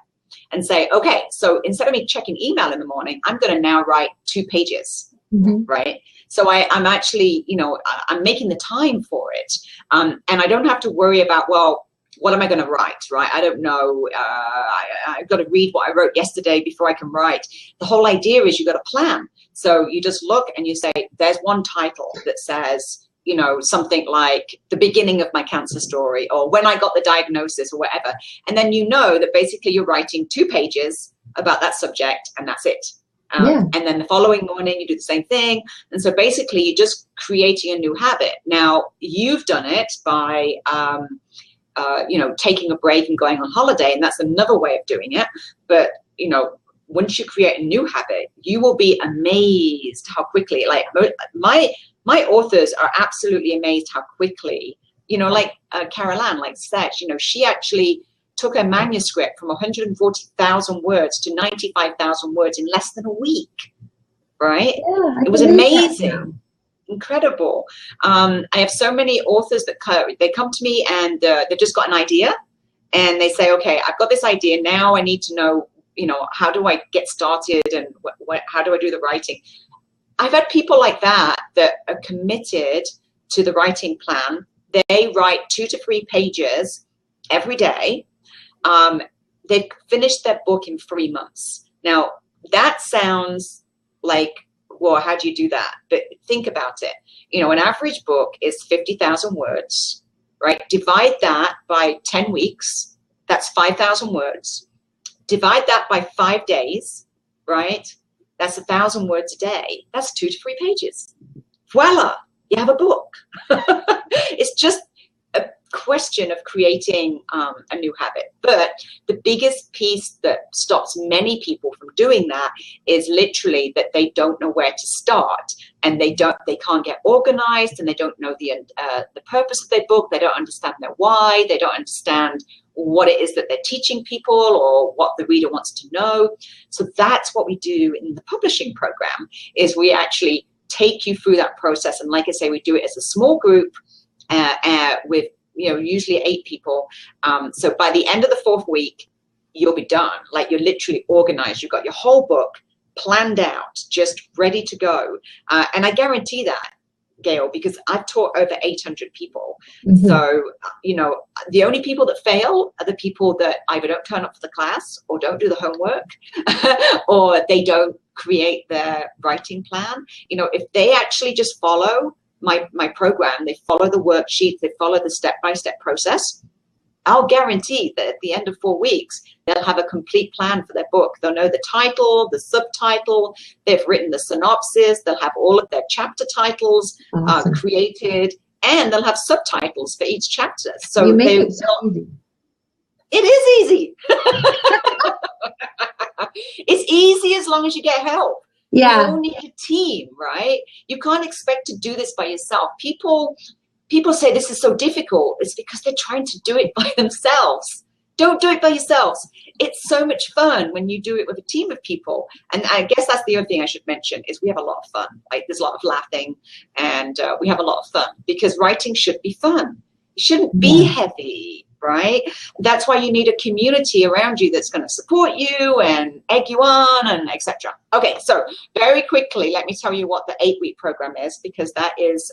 and say, okay, so instead of me checking email in the morning, I'm going to now write 2 pages, right? So I'm actually, you know, I'm making the time for it. And I don't have to worry about, well, what am I going to write, right? I don't know. I've got to read what I wrote yesterday before I can write. The whole idea is you've got a plan. So you just look and you say, there's one title that says, you know, something like the beginning of my cancer story, or when I got the diagnosis, or whatever. And then you know that basically you're writing 2 pages about that subject, and that's it. And then the following morning you do the same thing. And so basically you're just creating a new habit. Now you've done it by, you know, taking a break and going on holiday, and that's another way of doing it. But, you know, once you create a new habit, you will be amazed how quickly, like my authors are absolutely amazed how quickly, you know, like Carol Ann, like said, you know, she actually took a manuscript from 140,000 words to 95,000 words in less than a week, right? Yeah, it was amazing, incredible. I have so many authors that they come to me and they've just got an idea, and they say, okay, I've got this idea, now I need to know, you know, how do I get started, and how do I do the writing? I've had people like that are committed to the writing plan. They write 2 to 3 pages every day. They've finished their book in 3 months. Now, that sounds like, well, how do you do that? But think about it. You know, an average book is 50,000 words, right? Divide that by 10 weeks. That's 5,000 words. Divide that by 5 days, right? That's 1,000 words a day. That's 2 to 3 pages. Voila, you have a book. It's just a question of creating a new habit. But the biggest piece that stops many people from doing that is literally that they don't know where to start, and they can't get organized, and they don't know the purpose of their book. They don't understand their why. They don't understand what it is that they're teaching people or what the reader wants to know. So that's what we do in the publishing program, is we actually take you through that process. And like I say, we do it as a small group with usually 8 people. So by the end of the 4th week, you'll be done. Like, you're literally organized. You've got your whole book planned out, just ready to go. And I guarantee that, Gail, because I've taught over 800 people. Mm-hmm. So, the only people that fail are the people that either don't turn up for the class or don't do the homework or they don't create their writing plan. If they actually just follow my program, they follow the worksheets, they follow the step-by-step process, I'll guarantee that at the end of 4 weeks, they'll have a complete plan for their book. They'll know the title, the subtitle, they've written the synopsis, they'll have all of their chapter titles created, and they'll have subtitles for each chapter. So you make it so easy. It is easy. It's easy as long as you get help. Yeah. You don't need a team, right? You can't expect to do this by yourself. People say this is so difficult. It's because they're trying to do it by themselves. Don't do it by yourselves. It's so much fun when you do it with a team of people. And I guess that's the other thing I should mention is we have a lot of fun. Like, there's a lot of laughing, and we have a lot of fun because writing should be fun. It shouldn't be heavy, right? That's why you need a community around you that's going to support you and egg you on and etc. Okay, so very quickly, let me tell you what the 8-week program is, because that is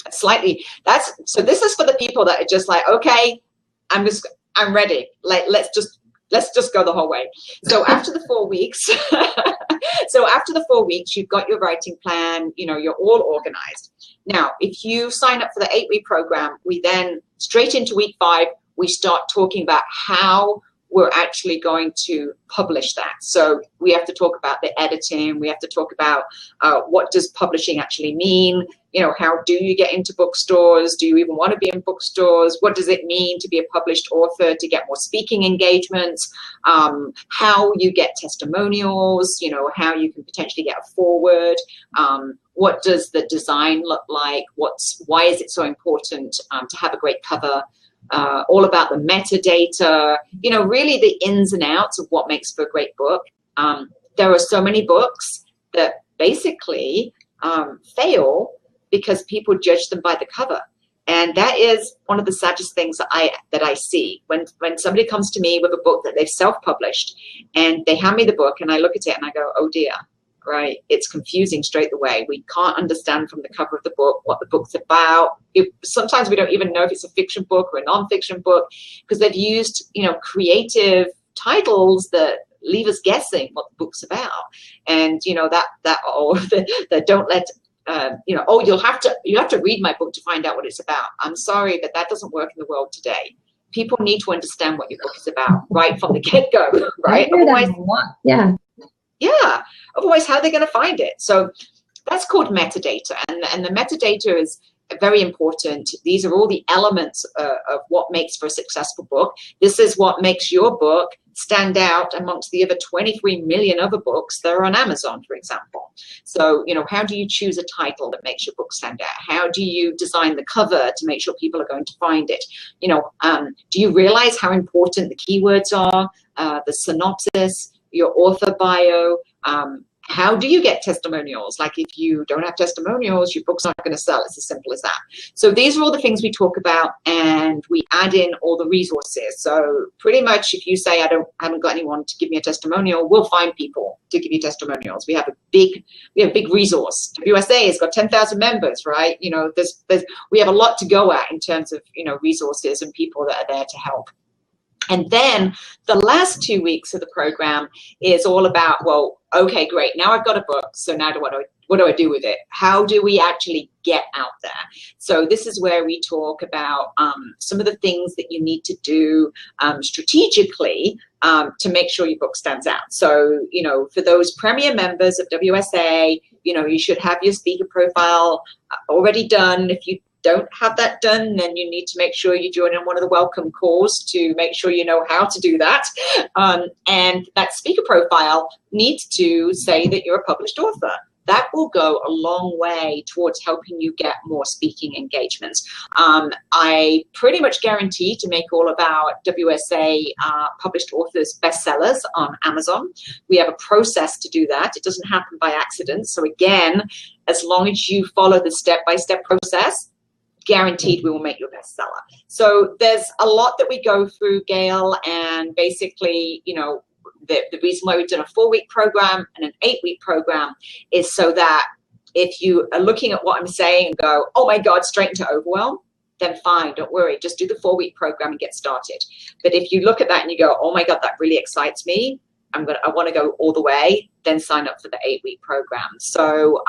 so this is for the people that are just like, okay, I'm ready. Like, let's just go the whole way. So after the 4 weeks, you've got your writing plan, you're all organized. Now, if you sign up for the 8-week program, we then straight into week 5, we start talking about how we're actually going to publish that. So we have to talk about the editing. We have to talk about what does publishing actually mean? How do you get into bookstores? Do you even want to be in bookstores? What does it mean to be a published author, to get more speaking engagements? How you get testimonials, how you can potentially get a forward. What does the design look like? Why is it so important to have a great cover? All about the metadata, really the ins and outs of what makes for a great book. There are so many books that basically fail because people judge them by the cover. And that is one of the saddest things that I see. When somebody comes to me with a book that they've self-published and they hand me the book and I look at it and I go, oh dear, right? It's confusing straight away. We can't understand from the cover of the book what the book's about. Sometimes we don't even know if it's a fiction book or a non-fiction book because they've used, creative titles that leave us guessing what the book's about. And that don't let you'll have to read my book to find out what it's about. I'm sorry, but that doesn't work in the world today. People need to understand what your book is about right from the get-go, right? Otherwise, how are they going to find it? So that's called metadata, and the metadata is very important. These are all the elements of what makes for a successful book. This is what makes your book stand out amongst the other 23 million other books that are on Amazon, for example. So, how do you choose a title that makes your book stand out? How do you design the cover to make sure people are going to find it? Do you realize how important the keywords are, the synopsis, your author bio? How do you get testimonials? Like, if you don't have testimonials, your book's not going to sell. It's as simple as that. So these are all the things we talk about, and we add in all the resources. So pretty much if you say, I haven't got anyone to give me a testimonial, we'll find people to give you testimonials. We have a big resource. WSA has got 10,000 members, right? We have a lot to go at in terms of, resources and people that are there to help. And then the last 2 weeks of the program is all about, well, okay, great. Now I've got a book. So now what do I do with it? How do we actually get out there? So this is where we talk about some of the things that you need to do strategically to make sure your book stands out. So, for those premier members of WSA, you should have your speaker profile already done. If you don't have that done, then you need to make sure you join in one of the welcome calls to make sure you know how to do that. And that speaker profile needs to say that you're a published author. That will go a long way towards helping you get more speaking engagements. I pretty much guarantee to make all of our WSA published authors bestsellers on Amazon. We have a process to do that. It doesn't happen by accident. So again, as long as you follow the step-by-step process, guaranteed we will make you a bestseller. So there's a lot that we go through, Gail, and basically, you know, the reason why we've done a 4-week program and an 8-week program is so that if you are looking at what I'm saying and go, oh my God, straight into overwhelm, then fine, don't worry, just do the 4-week program and get started. But if you look at that and you go, oh my God, that really excites me, I want to go all the way, then sign up for the 8-week program. So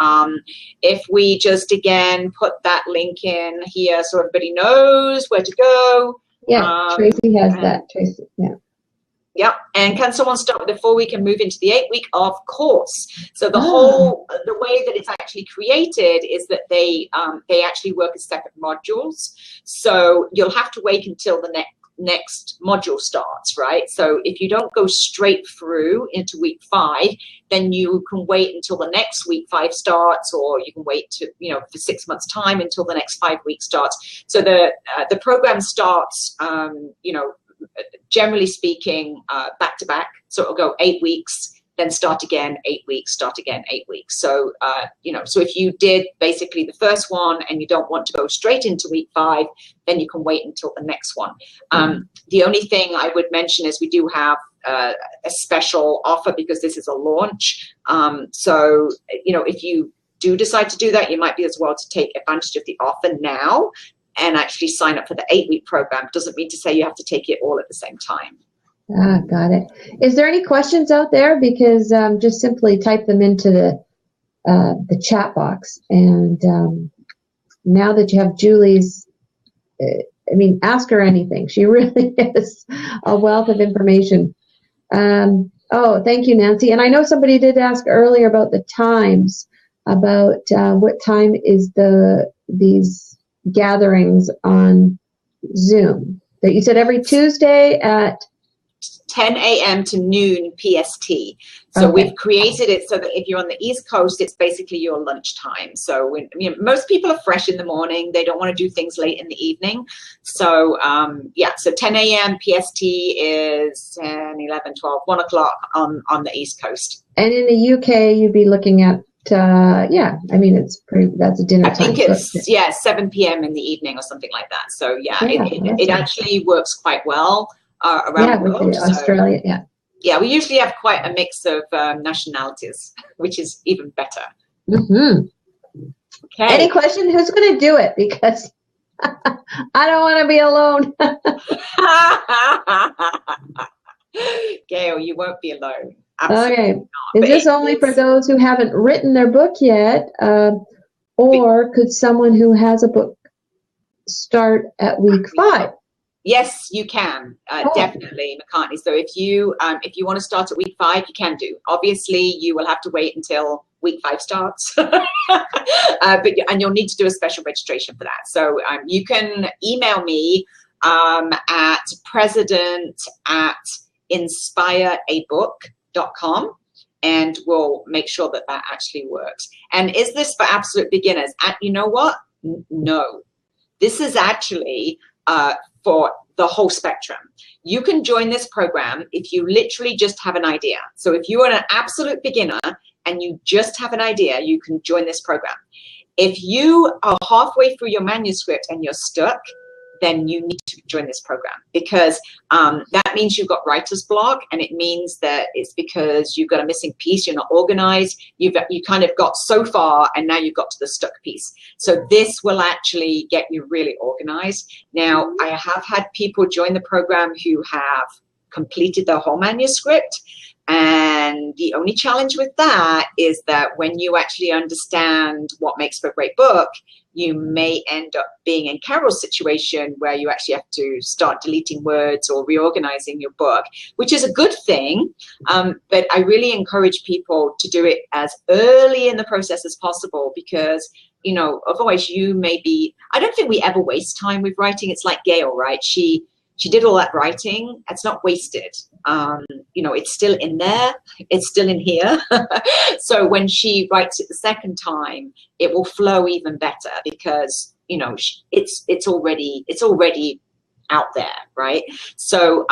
if we just again put that link in here so everybody knows where to go. Yeah, Tracy has that, Tracy, yeah. Yep. And can someone start with the 4-week and move into the 8-week? Of course. So the way that it's actually created is that they actually work as separate modules. So you'll have to wait until the next module starts, right? So if you don't go straight through into week 5, then you can wait until the next week 5 starts, or you can wait to, you know, for 6 months time until the next 5 week starts. So the program starts, you know, generally speaking, back to back. So it'll go 8 weeks, then start again, 8 weeks, start again, 8 weeks. So, you know, so if you did basically the first one and you don't want to go straight into week 5, then you can wait until the next one. The only thing I would mention is we do have a special offer because this is a launch. So, you know, if you do decide to do that, you might be as well to take advantage of the offer now and actually sign up for the 8-week program. Doesn't mean to say you have to take it all at the same time. Ah, got it. Is there any questions out there? Because just simply type them into the chat box. And now that you have Julie's, I mean, ask her anything. She really is a wealth of information. Oh, thank you, Nancy. And I know somebody did ask earlier about the times, about what time is these gatherings on Zoom. That you said every Tuesday at 10 a.m. to noon PST. So we've created it so that if you're on the East Coast, it's basically your lunchtime. So when, you know, most people are fresh in the morning. They don't want to do things late in the evening. So yeah, so 10 a.m. PST is 10, 11, 12, 1 o'clock on the East Coast. And in the UK, you'd be looking at yeah, I mean, that's a dinner time. I think it's, 7 p.m. in the evening or something like that. So yeah, it actually works quite well around the world. Australia, so, yeah, we usually have quite a mix of nationalities, which is even better. Mm-hmm. Okay. Any question? Who's going to do it? Because I don't want to be alone. Gail, you won't be alone. Absolutely okay. Not. Is this only for those who haven't written their book yet? Or could someone who has a book start at week 5? Yes, you can. Definitely, McCartney. So if you want to start at week 5, you can do. Obviously, you will have to wait until week 5 starts. And you'll need to do a special registration for that. So you can email me at president@inspireabook.com, and we'll make sure that actually works. And is this for absolute beginners? You know what? No. This is actually for the whole spectrum. You can join this program if you literally just have an idea. So if you are an absolute beginner and you just have an idea, you can join this program. If you are halfway through your manuscript and you're stuck, then you need to join this program, because that means you've got writer's block, and it means that it's because you've got a missing piece, you're not organized, you kind of got so far and now you've got to the stuck piece. So this will actually get you really organized. Now, I have had people join the program who have completed their whole manuscript, and the only challenge with that is that when you actually understand what makes for a great book, you may end up being in Carol's situation where you actually have to start deleting words or reorganizing your book, which is a good thing. But I really encourage people to do it as early in the process as possible, because you know, otherwise you may be, I don't think we ever waste time with writing. It's like Gail, right? She did all that writing. It's not wasted. You know, it's still in there. It's still in here. So when she writes it the second time, it will flow even better because, you know, it's already out there, right? So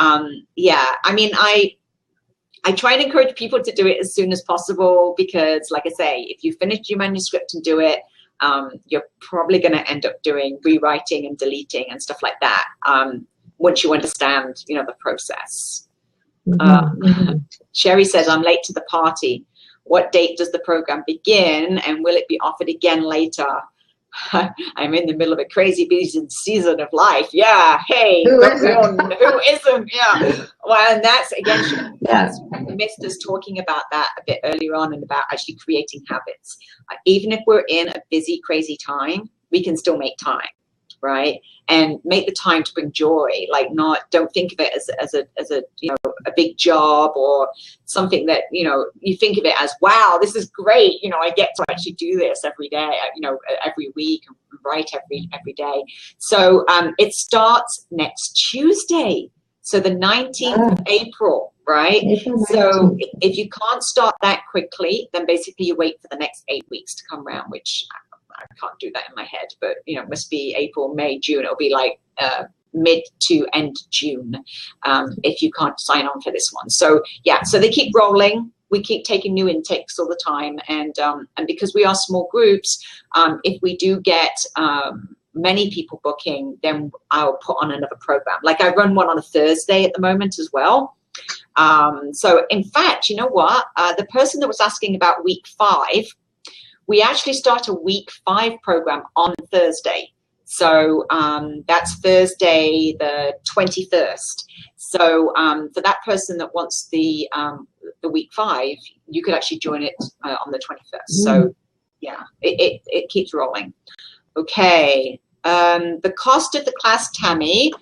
yeah, I mean, I try and encourage people to do it as soon as possible because, like I say, if you finish your manuscript and do it, you're probably going to end up doing rewriting and deleting and stuff like that once you understand, you know, the process. Sherry says, I'm late to the party. What date does the program begin and will it be offered again later? I'm in the middle of a crazy busy season of life. Yeah. Hey, who isn't? Who isn't? Yeah. Well, and that's again, we missed us talking about that a bit earlier on and about actually creating habits. Even if we're in a busy, crazy time, we can still make time, right? And make the time to bring joy. Like, don't think of it as a you know, a big job or something that, you know, you think of it as, wow, this is great. You know, I get to actually do this every day, you know, every week, and write every day. So it starts next Tuesday. So the 19th of April, right? So if you can't start that quickly, then basically you wait for the next 8 weeks to come around, which I can't do that in my head, but, you know, it must be April, May, June. It'll be like mid to end June if you can't sign on for this one. So yeah, so they keep rolling. We keep taking new intakes all the time, and because we are small groups, if we do get many people booking, then I'll put on another program. Like I run one on a Thursday at the moment as well. So in fact, you know what? The person that was asking about week 5, we actually start a week 5 program on Thursday. So that's Thursday the 21st. So for that person that wants the week 5, you could actually join it on the 21st. So yeah, it keeps rolling. Okay. The cost of the class, Tammy,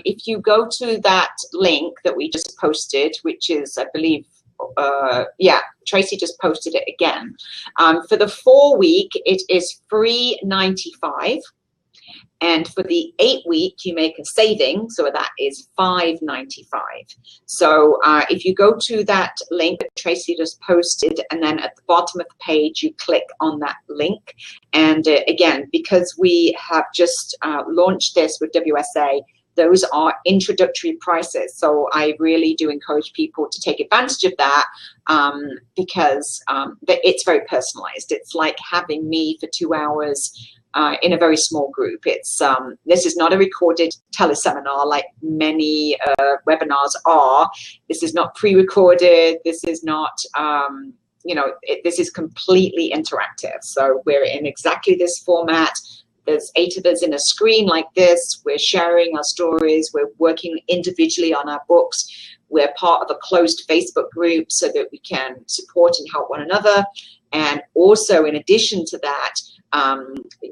if you go to that link that we just posted, which is, I believe, yeah, Tracy just posted it again. For the 4-week, it is $3.95. And for the 8-week, you make a saving, so that is $5.95. So if you go to that link that Tracy just posted, and then at the bottom of the page, you click on that link. And again, because we have just launched this with WSA, those are introductory prices. So I really do encourage people to take advantage of that because it's very personalized. It's like having me for 2 hours in a very small group. It's this is not a recorded teleseminar like many webinars are. This is not pre-recorded. This is not, you know, this is completely interactive. So we're in exactly this format. There's 8 of us in a screen like this. We're sharing our stories. We're working individually on our books. We're part of a closed Facebook group so that we can support and help one another. And also, in addition to that,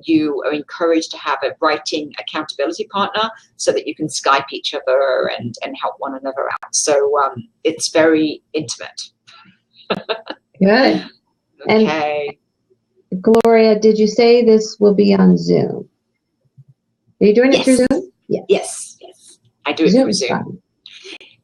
you are encouraged to have a writing accountability partner so that you can Skype each other and help one another out. So it's very intimate. Good. Okay. And Gloria, did you say this will be on Zoom? Are you doing it through Zoom? Yeah. Yes. I do it through Zoom. Fun.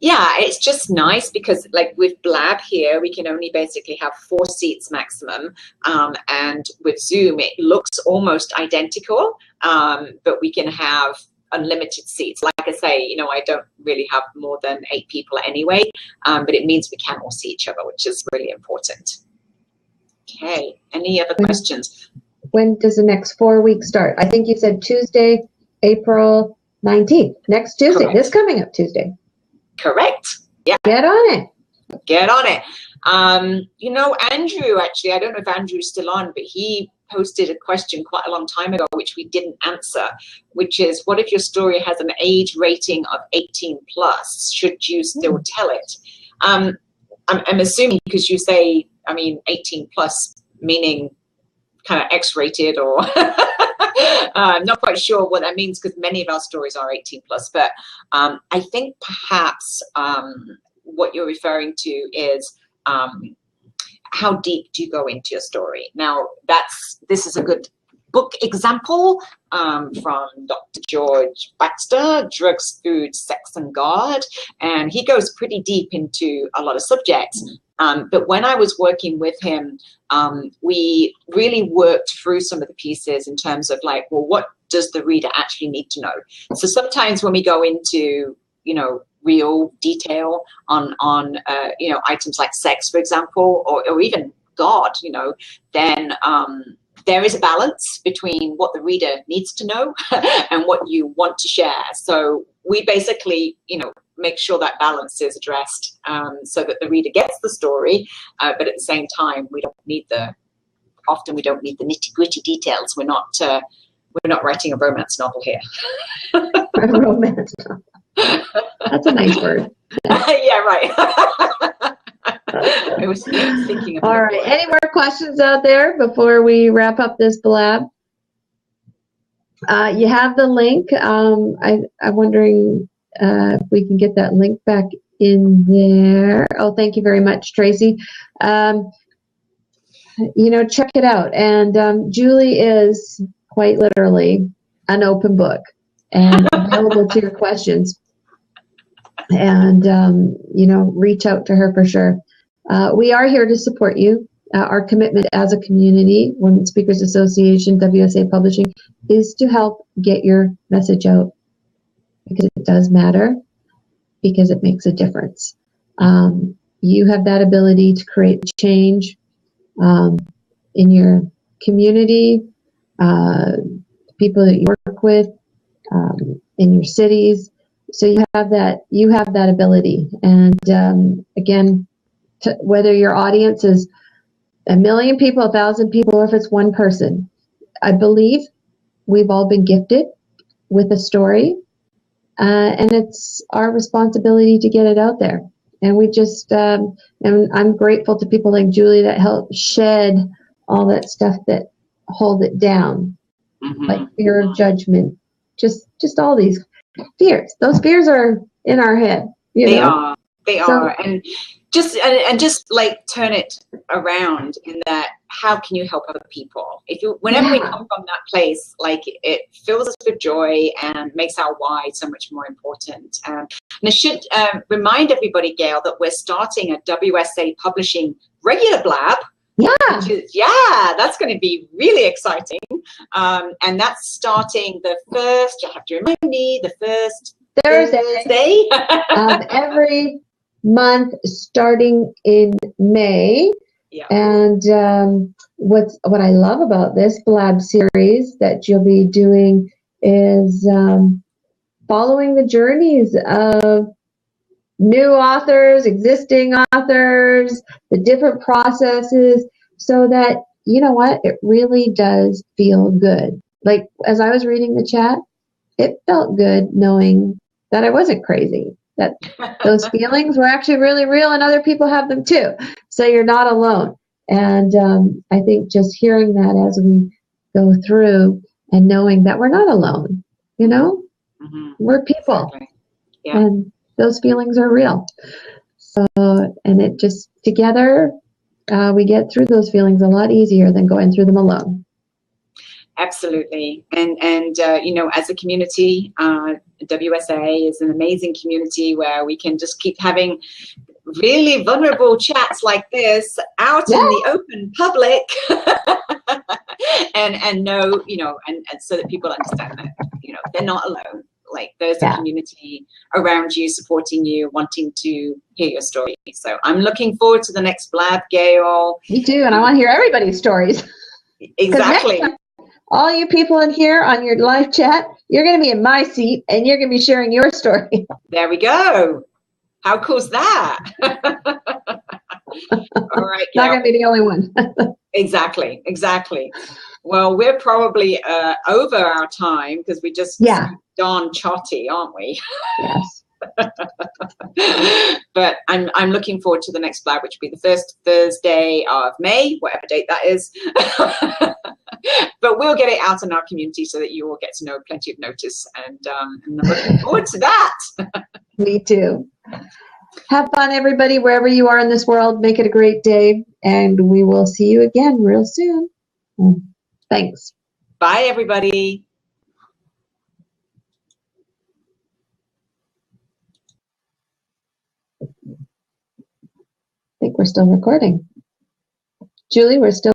Yeah, it's just nice because like with Blab here, we can only basically have 4 seats maximum. And with Zoom, it looks almost identical, but we can have unlimited seats. Like I say, you know, I don't really have more than 8 people anyway, but it means we can all see each other, which is really important. Okay, any other questions? When does the next 4 weeks start? I think you said Tuesday, April 19th, next Tuesday, Correct. This coming up Tuesday. Correct. Yeah. Get on it. Get on it. You know, Andrew, actually, I don't know if Andrew's still on, but he posted a question quite a long time ago, which we didn't answer, which is, what if your story has an age rating of 18 plus? Should you still tell it? I'm assuming because you say, I mean, 18 plus, meaning kind of X-rated or I'm not quite sure what that means because many of our stories are 18 plus, but I think perhaps what you're referring to is how deep do you go into your story? Now, this is a good book example from Dr. George Baxter, Drugs, Food, Sex, and God. And he goes pretty deep into a lot of subjects. But when I was working with him, we really worked through some of the pieces in terms of like, well, what does the reader actually need to know? So sometimes when we go into, real detail on items like sex, for example, or even God, then there is a balance between what the reader needs to know and what you want to share. So we basically, make sure that balance is addressed so that the reader gets the story, but at the same time, we don't need the nitty-gritty details. We're not writing a romance novel here. A romance novel. That's a nice word. Yeah, right. I was thinking of all right. Any more questions out there before we wrap up this blab? You have the link. I'm wondering if we can get that link back in there. Oh, thank you very much, Tracy. Check it out. And Julie is quite literally an open book and available to your questions. And, reach out to her for sure. We are here to support you. Our commitment as a community, Women Speakers Association, WSA Publishing, is to help get your message out because it does matter, because it makes a difference. You have that ability to create change in your community, people that you work with, in your cities. So you have that ability. And again, whether your audience is 1 million people, 1,000 people, or if it's one person, I believe we've all been gifted with a story, and it's our responsibility to get it out there. And we just, and I'm grateful to people like Julie that help shed all that stuff that hold it down, like fear of judgment, just all these fears. Those fears are in our head. They are, and just like turn it around in that, how can you help other people? Whenever we come from that place, like it fills us with joy and makes our why so much more important. And I should remind everybody, Gail, that we're starting a WSA Publishing regular blab. That's going to be really exciting. And that's starting the first, you have to remind me, the first Thursday of every month starting in May. Yeah. And what I love about this blab series that you'll be doing is following the journeys of new authors, existing authors, the different processes, so that, it really does feel good. Like, as I was reading the chat, it felt good knowing that I wasn't crazy, that those feelings were actually really real and other people have them too. So you're not alone. And I think just hearing that as we go through and knowing that we're not alone, we're people. Exactly. Yeah. And those feelings are real. So, and it just together, we get through those feelings a lot easier than going through them alone. Absolutely. And as a community, WSA is an amazing community where we can just keep having really vulnerable chats like this out in the open public and know, and so that people understand that, they're not alone. Like there's a community around you, supporting you, wanting to hear your story. So I'm looking forward to the next blab, Gail. Me too, and I want to hear everybody's stories. Exactly. All you people in here on your live chat, you're going to be in my seat, and you're going to be sharing your story. There we go. How cool is that? All right, Gail. Not going to be the only one. Exactly. Well, we're probably over our time because we just darn chatty, aren't we? Yes. But I'm looking forward to the next blab, which will be the first Thursday of May, whatever date that is. But we'll get it out in our community so that you all get to know plenty of notice, and I'm looking forward to that. Me too. Have fun, everybody, wherever you are in this world. Make it a great day, and we will see you again real soon. Thanks. Bye, everybody. I think we're still recording. Julie, we're still